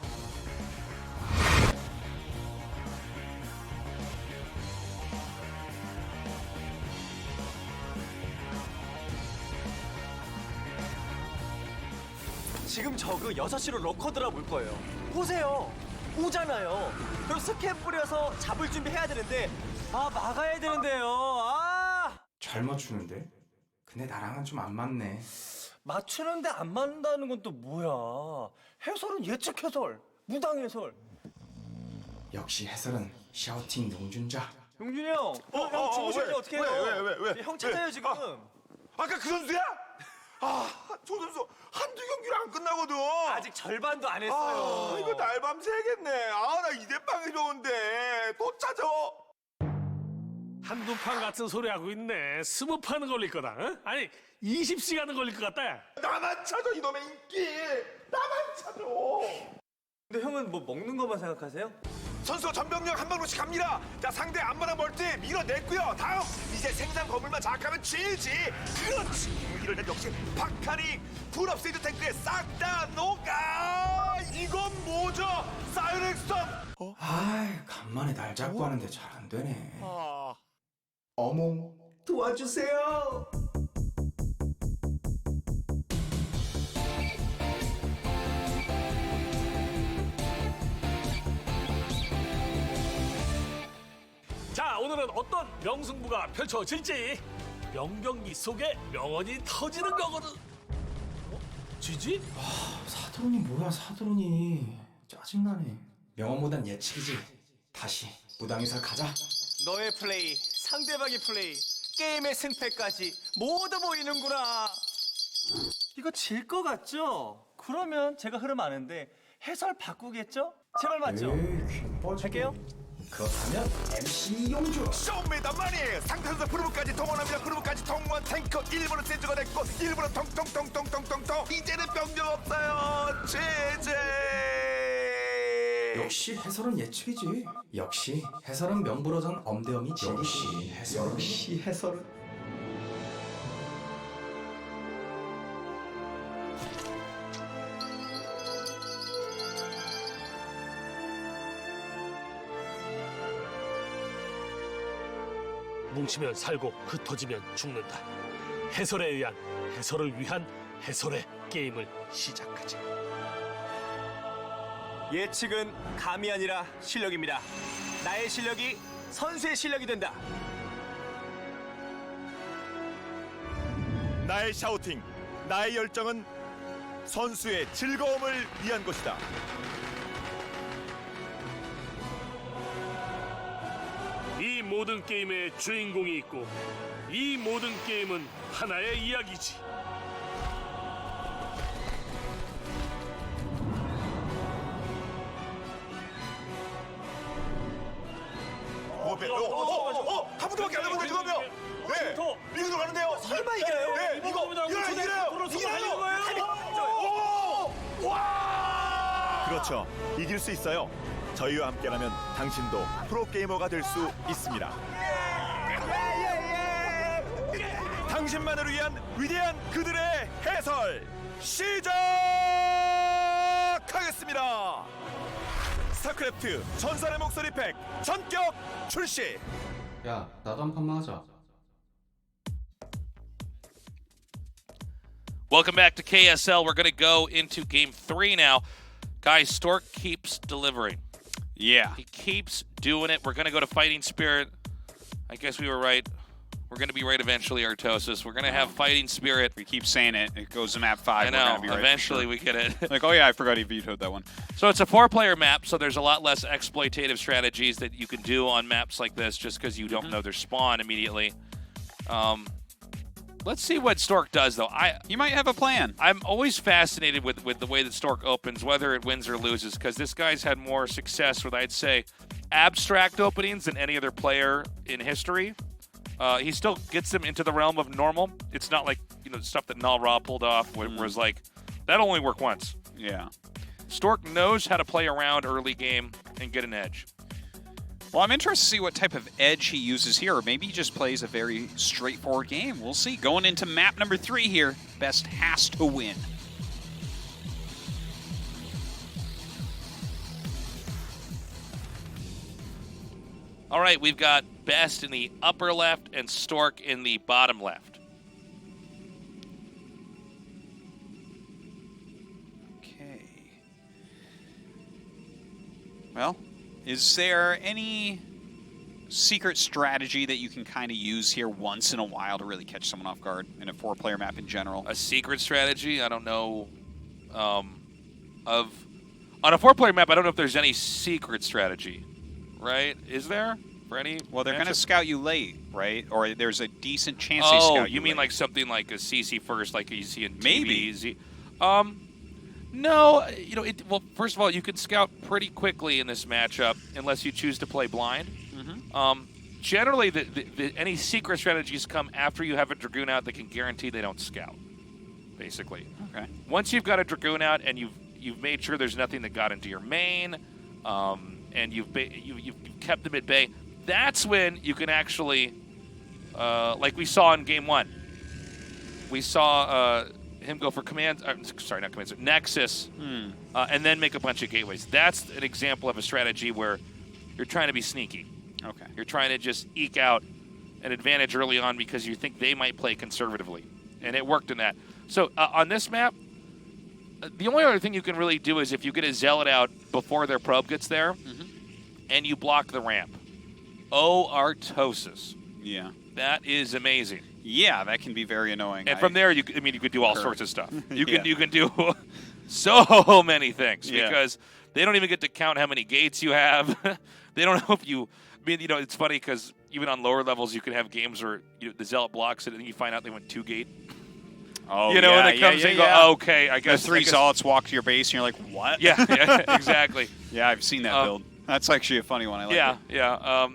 지금 저그 6시로 러커드라 올 거예요. 보세요. 오잖아요. 그럼 스캔 뿌려서 잡을 준비해야 되는데 막아야 되는데요. 잘 맞추는데? 근데 나랑은 좀 안 맞네. 맞추는데 안 맞는다는 건 또 뭐야. 해설은 예측 해설, 무당 해설. 역시 해설은 샤우팅 용준자. 용준이 형, 형 주무실 때 어떻게 해요? 왜? 형 찾아요 지금. 아까 그 선수야? 저 선수 한두 경기를 안 끝나거든. 아직 절반도 안 했어요. 이거 날밤 새겠네. 나 이대빵이 좋은데 또 찾아. 한두 판 같은 소리 하고 있네. 20판은 걸릴 거다. 응? 아니 20시간은 걸릴 것 같다. 나만 찾아 이놈의 인기. 나만 찾아. 근데 형은 뭐 먹는 것만 생각하세요? 선수가 전병력 한 방울씩 갑니다. 자, 상대 안마랑 멀티 밀어냈고요. 다음 이제 생산 건물만 장악하면 쥐지. 그렇지. 이럴 땐 역시 파카닉 풀업세이드 탱크에 싹 다 녹아. 이건 뭐죠? 사이렉 스톰. 간만에 날 잡고 하는데 잘 안 되네. 어몽 도와주세요. 자, 오늘은 어떤 명승부가 펼쳐질지. 명경기 속에 명언이 터지는 거거든. 지지? 사드론이 뭐야 사드론이. 짜증나네. 명언보단 예측이지. 다시 무당이살 가자. 너의 플레이, 상대방의 플레이, 게임의 승패까지 모두 보이는구나. 이거 질 것 같죠? 그러면 제가 흐름 아는데 해설 바꾸겠죠? 제발 맞죠? 할게요. 그렇다면 MC 용주. 쇼입니다 마니. 상대 선수 프로브까지 동원합니다. 프로브까지 동원 탱커 1번은 센즈가 됐고 1번은 통통통통통통통. 이제는 병력 없어요. 제제. 역시 해설은 예측이지. 역시 해설은 명불허전 엄대엄이지. 역시 해설은 뭉치면 살고 흩어지면 죽는다. 해설에 의한 해설을 위한 해설의 게임을 시작하자. 예측은 감이 아니라 실력입니다. 나의 실력이 선수의 실력이 된다. 나의 샤우팅, 나의 열정은 선수의 즐거움을 위한 것이다. 이 모든 게임의 주인공이 있고 이 모든 게임은 하나의 이야기지. 한 분밖에 안 남았네 그러면. 네, 리그로 가는데요. 설마 이겨요? 네, 이겨요. 와! 그렇죠. 이길 수 있어요. 저희와 함께라면 당신도 프로게이머가 될 수 있습니다. 당신만을 위한 위대한 그들의 해설 시작하겠습니다. 스타크래프트 전설의 목소리 팩 전격 출시. 야, 나도 한 판만 하자. Welcome back to KSL. We're going to go into game 3 now. Guys, Stork keeps delivering. Yeah. He keeps doing it. We're going to go to Fighting Spirit. I guess we were right. We're going to be right eventually, Artosis. We're going to have fighting spirit. We keep saying it. It goes to map 5. I know. We're gonna be right Eventually, for we get it. sure. Like, oh yeah, I forgot he vetoed that one. So it's a 4-player map, so there's a lot less exploitative strategies that you can do on maps like this just because you don't know their spawn immediately. Let's see what Stork does, though. You might have a plan. I'm always fascinated with the way that Stork opens, whether it wins or loses, because this guy's had more success with, I'd say, abstract openings than any other player in history. He still gets them into the realm of normal. It's not like, stuff that Null Ra pulled off, where it was like, that'll only work once. Yeah. Stork knows how to play around early game and get an edge. Well, I'm interested to see what type of edge he uses here. Or maybe he just plays a very straightforward game. We'll see. Going into map number 3 here, Best has to win. All right, we've got Best in the upper left and Stork in the bottom left. Okay. Well, is there any secret strategy that you can kind of use here once in a while to really catch someone off guard in a 4-player map in general? A secret strategy? I don't know. On a 4-player map, I don't know if there's any secret strategy, right? Is there? For any? Well, they're going to scout you late, right? Or there's a decent chance oh, they scout you you mean late. like something like a CC first, like you see in Maybe. TV? No. Well, first of all, you can scout pretty quickly in this matchup unless you choose to play blind. Generally, any secret strategies come after you have a Dragoon out that can guarantee they don't scout, basically. Okay. Once you've got a Dragoon out and you've made sure there's nothing that got into your main, and you've kept them at bay, that's when you can actually, like we saw in Game 1, we saw him go for Nexus, and then make a bunch of gateways. That's an example of a strategy where you're trying to be sneaky. Okay. You're trying to just eke out an advantage early on because you think they might play conservatively, and it worked in that. So on this map, the only other thing you can really do is if you get a Zealot out before their probe gets there, and you block the ramp. Oh, Artosis. Yeah. That is amazing. Yeah, that can be very annoying. And from there, you could do all sorts of stuff. You Yeah. can do so many things Yeah. because they don't even get to count how many gates you have. They don't know if you. It's funny because even on lower levels, you can have games where the Zealot blocks it, and then you find out they went 2 gate. Oh, and it comes and you go, oh, okay, I guess. The 3 Zealots walk to your base, and you're like, what? Yeah, exactly. Yeah, I've seen that build. That's actually a funny one. I like it. Yeah.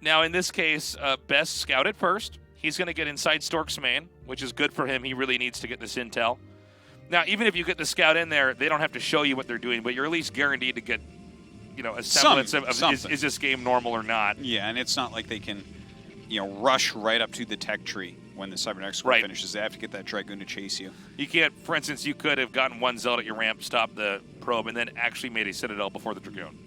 Now, in this case, Best scouted first. He's going to get inside Stork's main, which is good for him. He really needs to get this intel. Now, even if you get the scout in there, they don't have to show you what they're doing, but you're at least guaranteed to get, a semblance of is this game normal or not. Yeah, and it's not like they can, rush right up to the tech tree when the Cybernetic score finishes. They have to get that Dragoon to chase you. You can't, for instance, you could have gotten one Zealot at your ramp, stopped the probe, and then actually made a Citadel before the Dragoon.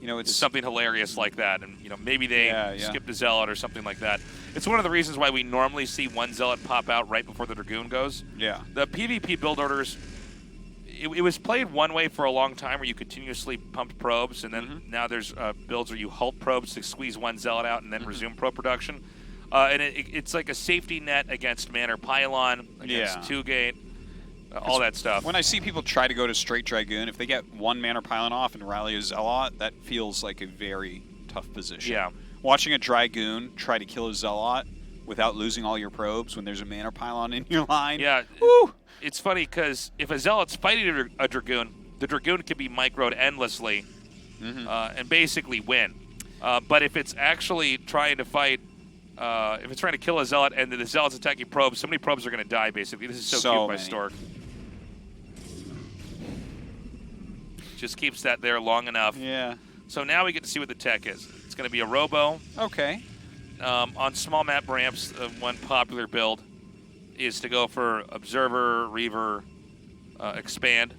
It's something hilarious like that, and maybe they skipped a Zealot or something like that. It's one of the reasons why we normally see one Zealot pop out right before the Dragoon goes. Yeah. The PvP build orders, it was played one way for a long time where you continuously pumped probes, and then now there's builds where you halt probes to squeeze one Zealot out and then resume probe production. And it's like a safety net against Manor Pylon, against 2-gate. All that stuff. When I see people try to go to straight Dragoon, if they get one Manor Pylon off and rally a Zealot, that feels like a very tough position. Yeah. Watching a Dragoon try to kill a Zealot without losing all your probes when there's a Manor Pylon in your line. Yeah. Woo! It's funny because if a Zealot's fighting a Dragoon, the Dragoon can be microed endlessly and basically win. But if it's actually trying to fight, if it's trying to kill a Zealot and the Zealot's attacking probes, so many probes are going to die, basically. This is so cute by Stork. Just keeps that there long enough. Yeah. So now we get to see what the tech is. It's going to be a Robo. Okay. On small map ramps, one popular build is to go for Observer, Reaver, Expand.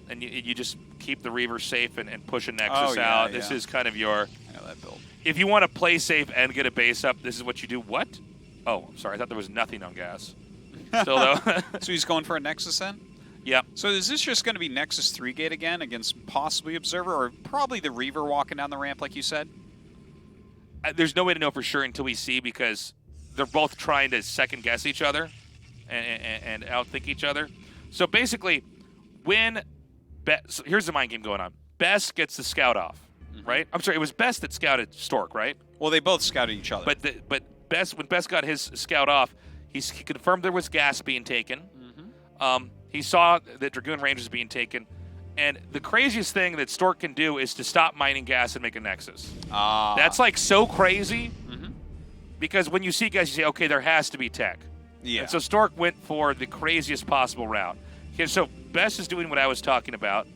And you just keep the Reaver safe and push a Nexus out. This is kind of your... I know that build. If you want to play safe and get a base up, this is what you do. What? Oh, I'm sorry. I thought there was nothing on gas. Still, though. So he's going for a Nexus then? Yeah. So is this just going to be Nexus 3-gate again against possibly Observer or probably the Reaver walking down the ramp like you said? there's no way to know for sure until we see, because they're both trying to second guess each other and outthink each other. So basically, so here's the mind game going on. Best gets the scout off, right? I'm sorry, it was Best that scouted Stork, right? Well, they both scouted each other. But when Best got his scout off, he confirmed there was gas being taken. He saw that Dragoon range was being taken. And the craziest thing that Stork can do is to stop mining gas and make a nexus. That's like so crazy, because when you see gas, you say, okay, there has to be tech. Yeah. And so Stork went for the craziest possible route. Okay, so Best is doing what I was talking about,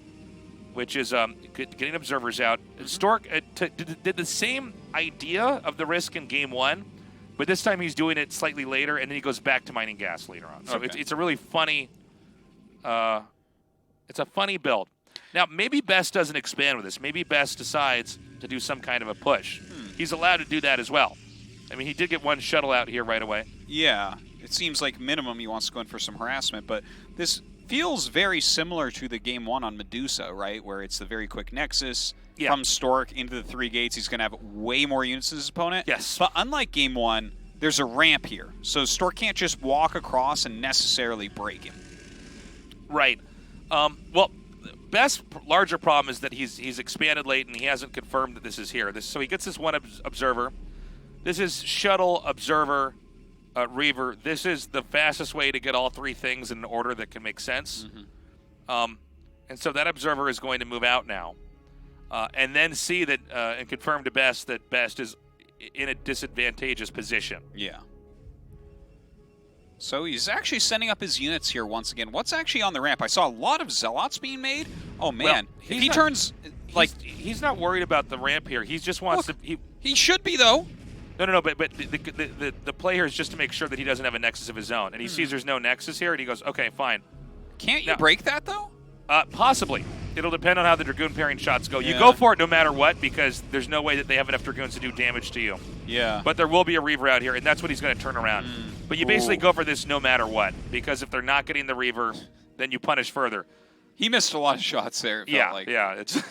which is getting observers out. Stork did the same idea of the risk in game 1, but this time he's doing it slightly later, and then he goes back to mining gas later on. So it's a really funny, it's a funny build. Now, maybe Best doesn't expand with this. Maybe Best decides to do some kind of a push. He's allowed to do that as well. I mean, he did get one shuttle out here right away. Yeah, it seems like minimum he wants to go in for some harassment, but this feels very similar to the game 1 on Medusa, right? Where it's the very quick nexus from Stork into the 3 gates. He's going to have way more units than his opponent. Yes. But unlike game 1, there's a ramp here. So Stork can't just walk across and necessarily break him. Right. Well, Best's larger problem is that he's expanded late and he hasn't confirmed that this is here. So he gets this one observer. This is shuttle, observer, Reaver. This is the fastest way to get all 3 things in an order that can make sense. And so that observer is going to move out now, and then see that and confirm to Best that Best is in a disadvantageous position. Yeah. So he's actually sending up his units here once again. What's actually on the ramp? I saw a lot of zealots being made. Oh man, well, if he turns like he's not worried about the ramp here. He just wants to. He should be though. No. But the play here is just to make sure that he doesn't have a nexus of his own, and he sees there's no nexus here, and he goes, okay, fine. Can't you break that though? Possibly. It'll depend on how the Dragoon pairing shots go. You go for it no matter what, because there's no way that they have enough Dragoons to do damage to you. Yeah. But there will be a Reaver out here, and that's what he's going to turn around. But you basically go for this no matter what, because if they're not getting the Reaver, then you punish further. He missed a lot of shots there. It felt like. Yeah. It's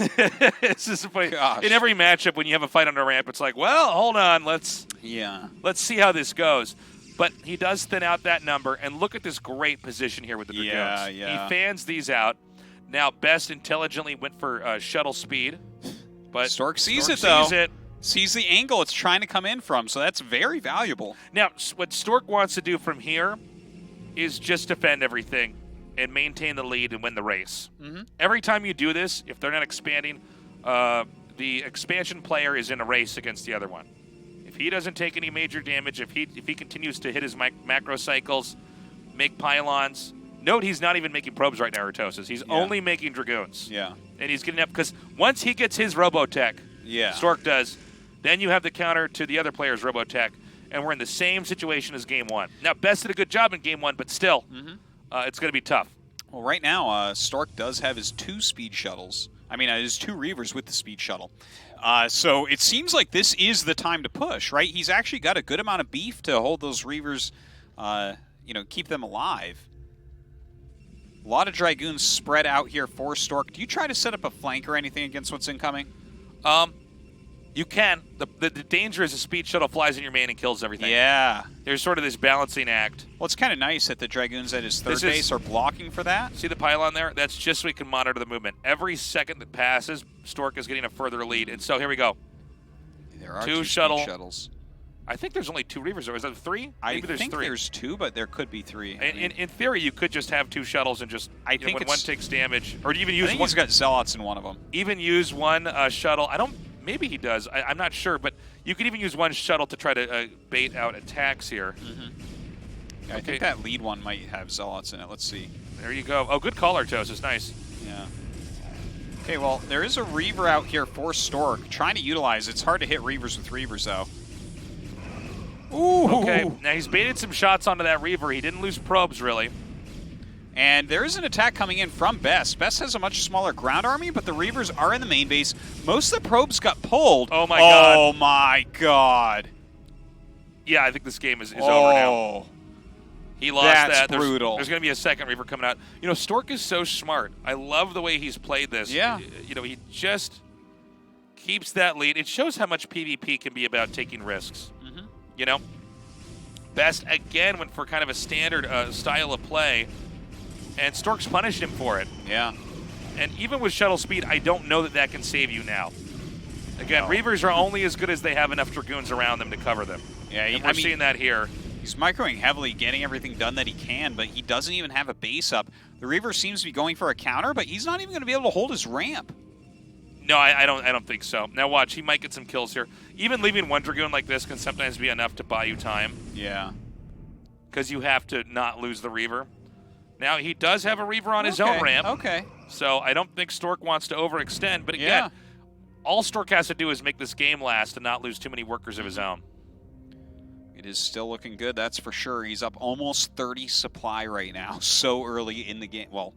it's just in every matchup when you have a fight on the ramp, it's like, well, hold on, let's see how this goes. But he does thin out that number, and look at this great position here with the Dragoons. Yeah. He fans these out. Now, Best intelligently went for shuttle speed, but Stork sees it though. Sees the angle it's trying to come in from, so that's very valuable. Now, what Stork wants to do from here is just defend everything and maintain the lead and win the race. Every time you do this, if they're not expanding, the expansion player is in a race against the other one. If he doesn't take any major damage, if he continues to hit his macro cycles, make pylons. Note he's not even making probes right now, Artosis. He's only making Dragoons. Yeah. And he's getting up, because once he gets his Robotech, Stork does, then you have the counter to the other player's Robotech, and we're in the same situation as Game 1. Now, Best did a good job in Game 1, but still, it's going to be tough. Well, right now, Stork does have his 2 speed shuttles. I mean, his 2 Reavers with the speed shuttle. So it seems like this is the time to push, right? He's actually got a good amount of beef to hold those Reavers, keep them alive. A lot of Dragoons spread out here for Stork. Do you try to set up a flank or anything against what's incoming? You can. The danger is a speed shuttle flies in your main and kills everything. Yeah. There's sort of this balancing act. Well, it's kind of nice that the Dragoons at his third base are blocking for that. See the pylon there? That's just so we can monitor the movement. Every second that passes, Stork is getting a further lead. And so here we go. There are 2 speed shuttles. I think there's only 2 Reavers, or is that 3? Maybe there's 3. There's 2, but there could be 3. In theory, you could just have 2 shuttles and just, when one takes damage, or even use one. He's got Zealots in one of them. Even use one shuttle. Maybe he does. I'm not sure, but you could even use one shuttle to try to bait out attacks here. I think that lead one might have Zealots in it. Let's see. There you go. Oh, good call, Artosis. Nice. Yeah. Okay, well, there is a Reaver out here for Stork. Trying to utilize. It's hard to hit Reavers with Reavers, though. Ooh. Okay, now he's baited some shots onto that Reaver. He didn't lose probes, really. And there is an attack coming in from Best. Best has a much smaller ground army, but the Reavers are in the main base. Most of the probes got pulled. Oh, my God. Oh, my God. Yeah, I think this game is over now. He lost that. That's brutal. There's going to be a second Reaver coming out. Stork is so smart. I love the way he's played this. Yeah. He just keeps that lead. It shows how much PvP can be about taking risks. You know? Best, again, went for kind of a standard style of play, and Stork's punished him for it. Yeah. And even with shuttle speed, I don't know that that can save you now. Again, Reavers are only as good as they have enough Dragoons around them to cover them. Yeah, and we're seeing that here. He's microing heavily, getting everything done that he can, but he doesn't even have a base up. The Reaver seems to be going for a counter, but he's not even going to be able to hold his ramp. No, I don't think so. Now watch, he might get some kills here. Even leaving one Dragoon like this can sometimes be enough to buy you time. Yeah. Because you have to not lose the Reaver. Now, he does have a Reaver on his own ramp. Okay. So I don't think Stork wants to overextend. But again, all Stork has to do is make this game last and not lose too many workers of his own. It is still looking good, that's for sure. He's up almost 30 supply right now, so early in the game. Well,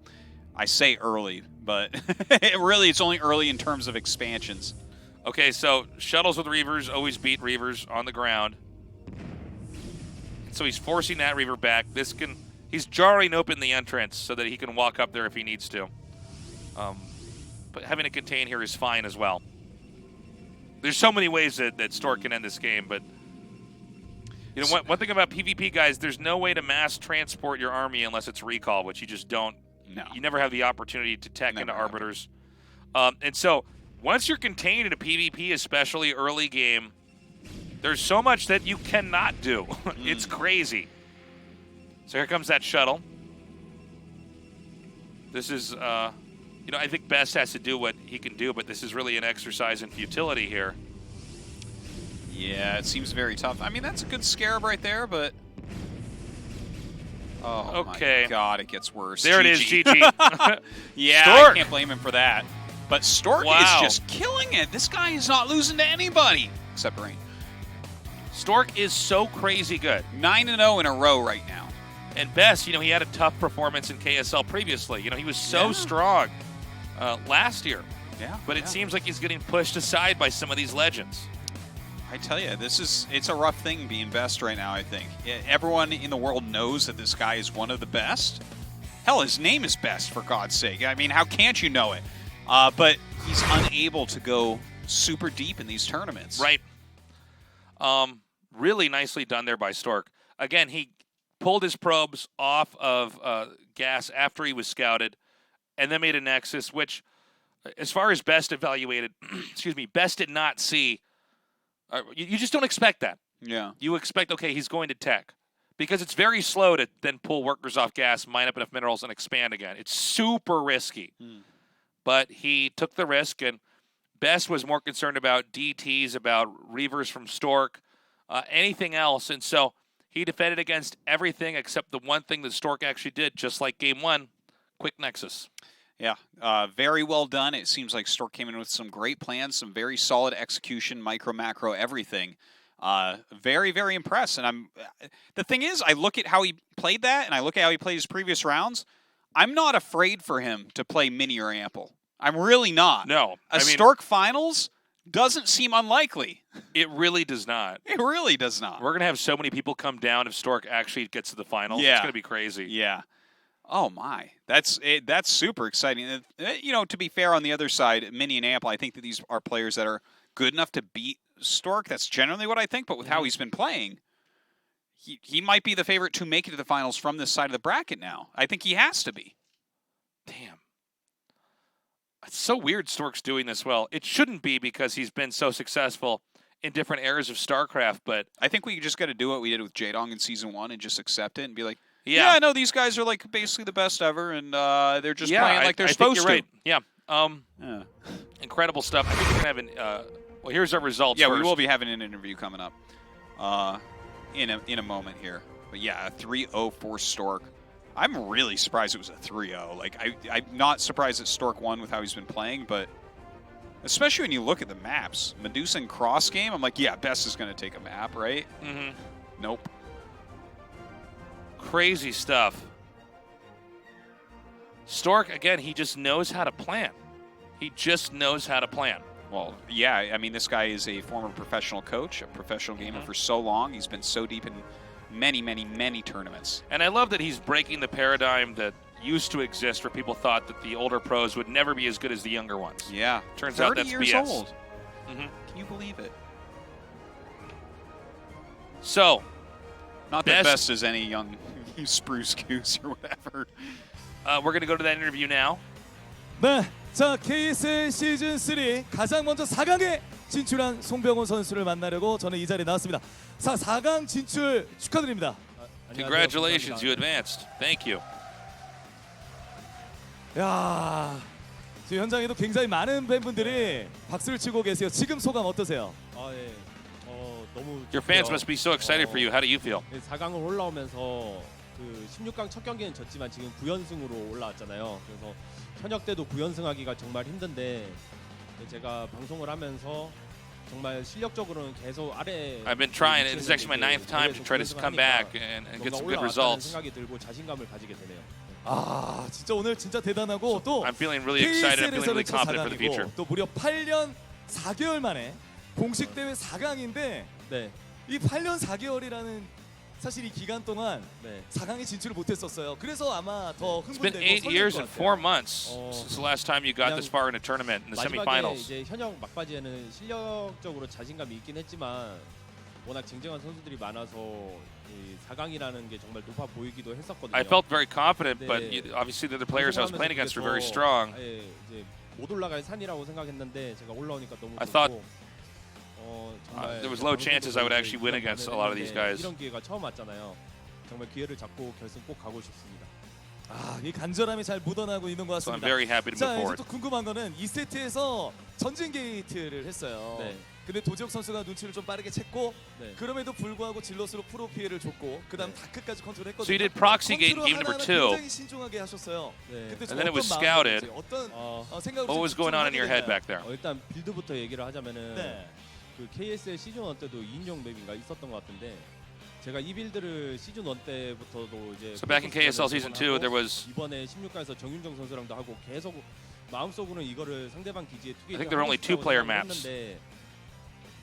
I say early, but it's only early in terms of expansions. Okay, so shuttles with Reavers always beat Reavers on the ground. So he's forcing that Reaver back. He's jarring open the entrance so that he can walk up there if he needs to. But having it contain here is fine as well. There's so many ways that Stork can end this game, but you know, one thing about PvP, guys, there's no way to mass transport your army unless it's recall, which you just don't. No. You never have the opportunity to tech into arbiters. And so once you're contained in a PvP, especially early game, there's so much that you cannot do. It's crazy. So here comes that shuttle. This is, you know, I think Best has to do what he can do, but this is really an exercise in futility here. Yeah, it seems very tough. I mean, that's a good scarab right there, but... Oh, okay. My God, it gets worse. There it is, GG. Yeah, Stork. I can't blame him for that. But Stork is just killing it. This guy is not losing to anybody, except Rain. Stork is so crazy good. 9-0 in a row right now. And Best, you know, he had a tough performance in KSL previously. You know, he was so strong last year. Yeah. But it seems like he's getting pushed aside by some of these legends. I tell you, it's a rough thing being Best right now, I think. Everyone in the world knows that this guy is one of the best. Hell, his name is Best, for God's sake. I mean, how can't you know it? But he's unable to go super deep in these tournaments. Right. Really nicely done there by Stork. Again, he pulled his probes off of gas after he was scouted and then made a Nexus, which, as far as Best evaluated, excuse me, Best did not see. You just don't expect that. Yeah. You expect, okay, he's going to tech. Because it's very slow to then pull workers off gas, mine up enough minerals, and expand again. It's super risky. But he took the risk, and Best was more concerned about DTs, about Reavers from Stork, anything else. And so he defended against everything except the one thing that Stork actually did, just like Game 1, quick Nexus. Yeah, very well done. It seems like Stork came in with some great plans, some very solid execution, micro, macro, everything. Very, very impressed. And the thing is, I look at how he played that, and I look at how he played his previous rounds. I'm not afraid for him to play mini or ample. I'm really not. No. I mean, Stork finals doesn't seem unlikely. It really does not. It really does not. We're going to have so many people come down if Stork actually gets to the finals. Yeah. It's going to be crazy. Yeah. Oh my, that's super exciting. You know, to be fair, on the other side, Mini and Ample, I think that these are players that are good enough to beat Stork. That's generally what I think. But with how he's been playing, he might be the favorite to make it to the finals from this side of the bracket now. I think he has to be. Damn. It's so weird Stork's doing this well. It shouldn't be because he's been so successful in different eras of StarCraft, but I think we just got to do what we did with Jaedong in Season 1 and just accept it and be like, yeah, I know these guys are like basically the best ever, and they're just playing like they're I supposed think you're to. Right. Yeah. Incredible stuff. I think we're going to have well, here's our results Yeah, first. we will be having an interview coming up in a moment here. But yeah, a 3-0 for Stork. I'm really surprised it was a 3-0. Like, I'm not surprised that Stork won with how he's been playing, but especially when you look at the maps. Medusa and Cross game, I'm like, yeah, Best is going to take a map, right? Mm-hmm. Nope. Crazy stuff. Stork, again, he just knows how to plan. He just knows how to plan. Well, yeah, I mean, this guy is a former professional coach, a professional gamer for so long. He's been so deep in many, many, many tournaments. And I love that he's breaking the paradigm that used to exist where people thought that the older pros would never be as good as the younger ones. Yeah. Turns out that's 30 years BS. old. Mhm. Can you believe it? So, Not the Best- best as any young spruce goose or whatever. we're going to go to that interview now. 네, 자 KSL 시즌 3 가장 먼저 4강에 진출한 송병훈 선수를 만나려고 저는 이 자리에 나왔습니다. 4강 진출 축하드립니다. Congratulations, you advanced. Thank you. 야, 지금 현장에도 굉장히 많은 팬분들이 박수를 치고 계세요. 지금 소감 어떠세요? 아 예. 너무 Your fans 좋고요. must be so excited for you. How do you feel? 4강을 올라오면서 그 16강 첫 경기는 졌지만 지금 9연승으로 올라왔잖아요. 그래서 현역 때도 9연승하기가 정말 힘든데 제가 방송을 하면서 정말 실력적으로는 계속 아래. I've been trying. This is actually my 9th time to try to come back and get some good results. 생각이 들고 자신감을 가지게 되네요. 아, 진짜 오늘 진짜 대단하고 또 I'm feeling really excited. I'm feeling really KSL에서는 confident for the future. 또 무려 8년 4개월 만에 공식 대회 4강인데 네, 이 8년 4개월이라는 사실 이 기간 동안 네. 4강에 진출을 못했었어요. 그래서 아마 더 It's been 흥분되고 8 years 설렐 and 것 4 같아요. months since the last time you got this far in a tournament in the 마지막에 semifinals. 이제 현역 막바지에는 실력적으로 자신감이 있긴 했지만 워낙 쟁쟁한 선수들이 많아서 이 4강이라는 게 정말 높아 보이기도 했었거든요. I felt very confident, but 네. obviously the other players I was playing against were very strong. 예, 이제 못 올라갈 산이라고 생각했는데 제가 올라오니까 너무 I 좋고. thought 정말 there was low chances I would actually win 이런 against a lot of these guys. 이런 기회가 처음 왔잖아요. 정말 기회를 잡고 결승 꼭 가고 싶습니다. 아, 이 간절함이 잘 묻어나고 있는 것 So I'm 같습니다. very happy to 자, move 이제 forward. 또 궁금한 거는 2세트에서 전진 게이트를 했어요. 네. 근데 도지혁 선수가 눈치를 좀 빠르게 챘고 네. 그럼에도 불구하고 질럿으로 프로 피해를 줬고 그다음 다크까지 컨트롤했거든요. So you did proxy gate 컨트롤 game number 하나하나 2. 굉장히 신중하게 하셨어요. 네. 그때 And then it was 어떤 scouted. 마음이었는지, 어떤 어, 생각을 What was going on in your head back there? 일단 빌드부터 얘기를 하자면은 네. 그 KSL 시즌 1 때도 2인용 맵인가 있었던 것 같은데 제가 이 빌드를 시즌 1 때부터도 이제 So back in KSL season 2, there was 이번에 16강에서 정윤정 선수랑도 하고 계속 마음속으로는 이거를 상대방 기지에 투기. I think there were only 2-player maps.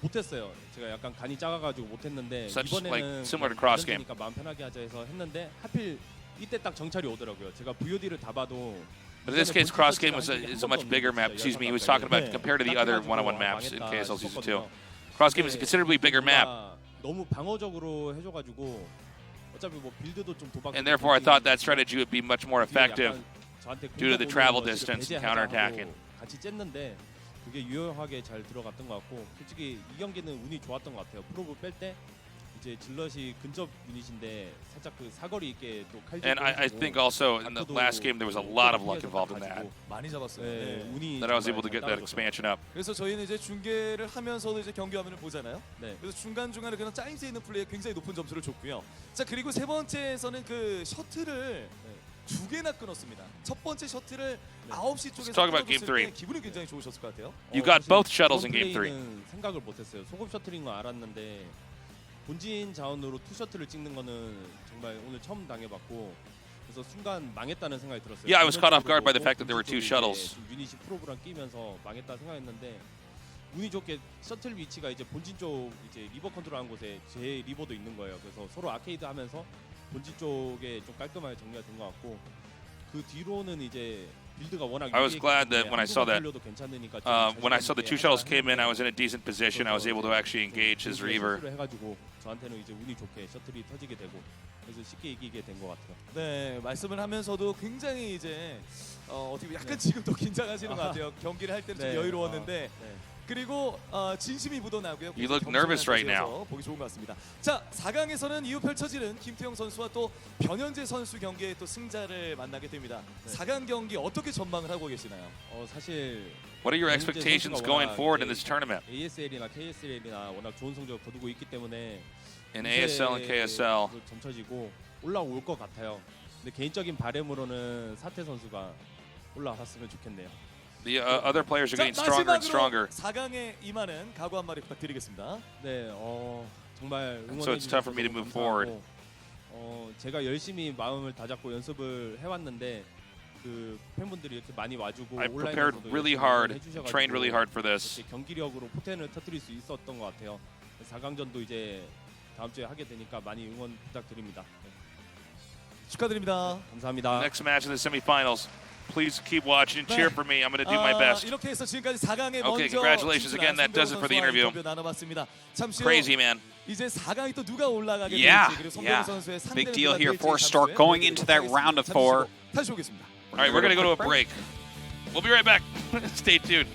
못했어요. 제가 약간 간이 작아가지고 못했는데 Such, 이번에는 like, similar to cross game. 그러니까 마음 편하게 하자 해서 했는데 하필 이때 딱 정찰이 오더라고요. 제가 VOD를 다 봐도. But in this case, cross game is a much bigger map. Excuse me, he was talking about compared to the other one-on-one maps in KSL season 2. Cross game is a considerably bigger map, 너무 방어적으로 해줘가지고 어차피 뭐 빌드도 좀 도박. and therefore I thought that strategy would be much more effective due to the travel distance and counterattacking. 같이 쨌는데 그게 유효하게 잘 들어갔던 것 같고 솔직히 이 경기는 운이 좋았던 것 같아요. 프로브 뺄 때 이제 질럿이 근접 유닛인데 살짝 그 사거리 있게 또 칼. And I think also in the last game there was a lot of luck involved in that. 많이 잡았어요. 네, 네. 운이 That I was 정말 able to 잘 get that 따라줬어요. expansion up. 그래서 저희는 이제 중계를 하면서도 이제 경기 화면을 보잖아요. 네. 그래서 중간 중간에 그런 짜임새 있는 플레이에 굉장히 높은 점수를 줬고요. 자, 그리고 세 번째에서는 그 셔틀을 두 개나 끊었습니다. 첫 번째 셔틀을 9시 쪽에서 talk about 끊어줬을 game 때 기분이 굉장히 좋으셨을 것 같아요. You got 사실 both shuttles in 그런 game 3. 플레이는 생각을 못했어요. 소급 셔틀인 거 알았는데 본진 자원으로 투 셔틀을 찍는 거는 정말 오늘 처음 당해봤고 그래서 순간 망했다는 생각이 들었어요. Yeah, I was caught off guard by the 전면적으로 fact that there were two 본진 쪽에 shuttles. 좀 유닛이 프로브랑 끼면서 망했다 생각했는데 운이 좋게 셔틀 위치가 이제 본진 쪽 이제 리버 컨트롤한 곳에 제 리버도 있는 거예요. 그래서 서로 아케이드 하면서 본진 쪽에 좀 깔끔하게 정리가 된 것 같고 그 뒤로는 이제 빌드가 워낙 I was glad that when I saw that, 괜찮으니까 when I saw the two shuttles came in, I was in a decent position. I was able to actually engage his reaver. 해가지고 저한테는 이제 운이 좋게 셔틀이 터지게 되고 그래서 쉽게 이기게 된 것 같아요. 네, 말씀을 하면서도 굉장히 이제 어떻게 보면 약간 지금도 긴장하시는 것 같아요. 경기를 할 때는 좀 여유로웠는데 그리고 진심이 묻어나고요. You look nervous right now. 보기 좋은 것 같습니다. 자, 4강에서는 이후 펼쳐지는 김태형 선수와 또 변현재 선수 경기에 또 승자를 만나게 됩니다. 4강 경기 어떻게 전망을 하고 계시나요? 사실 What are your expectations going forward in this tournament? ASL이나 KSL이나 워낙 좋은 성적을 거두고 있기 때문에 In ASL and KSL, 점쳐지고 올라올 것 같아요. 근데 개인적인 바람으로는 사태 선수가 올라왔으면 좋겠네요. the other players are 자, getting stronger and 마지막으로 stronger. 4강에 임하는 각오 한 마디 부탁드리겠습니다. 네, 정말 응원해 So it's tough for me to 주셔서 move forward. 감사하고, 제가 열심히 마음을 다잡고 연습을 해왔는데 그 팬분들이 이렇게 많이 와주고 I prepared 온라인에서도 really 열심히 hard, 응원해주셔가지고 trained really hard for this. 이렇게 경기력으로 포텐을 터뜨릴 수 있었던 것 같아요. 4강전도 이제 다음 주에 하게 되니까 많이 응원 부탁드립니다. 네, 축하드립니다. 감사합니다. Next match in the semifinals. please keep watching. 네. Cheer for me. I'm going to do my best. 이렇게 해서 지금까지 4강에 Okay, 먼저 congratulations again. That does it for the interview. 인터뷰 나눠봤습니다. 잠시 후 Crazy, man. 이제 4강이 또 누가 올라가게 Yeah, 될지 그리고 송병호 yeah. 선수의 Big 상대는 deal 누가 here 될지 for 잠시 Stork 후에 going into that 보여드리도록 round of 하겠습니다. 4. 잠시 오겠습니다. All right, we're going to go to a break. We'll be right back. Stay tuned.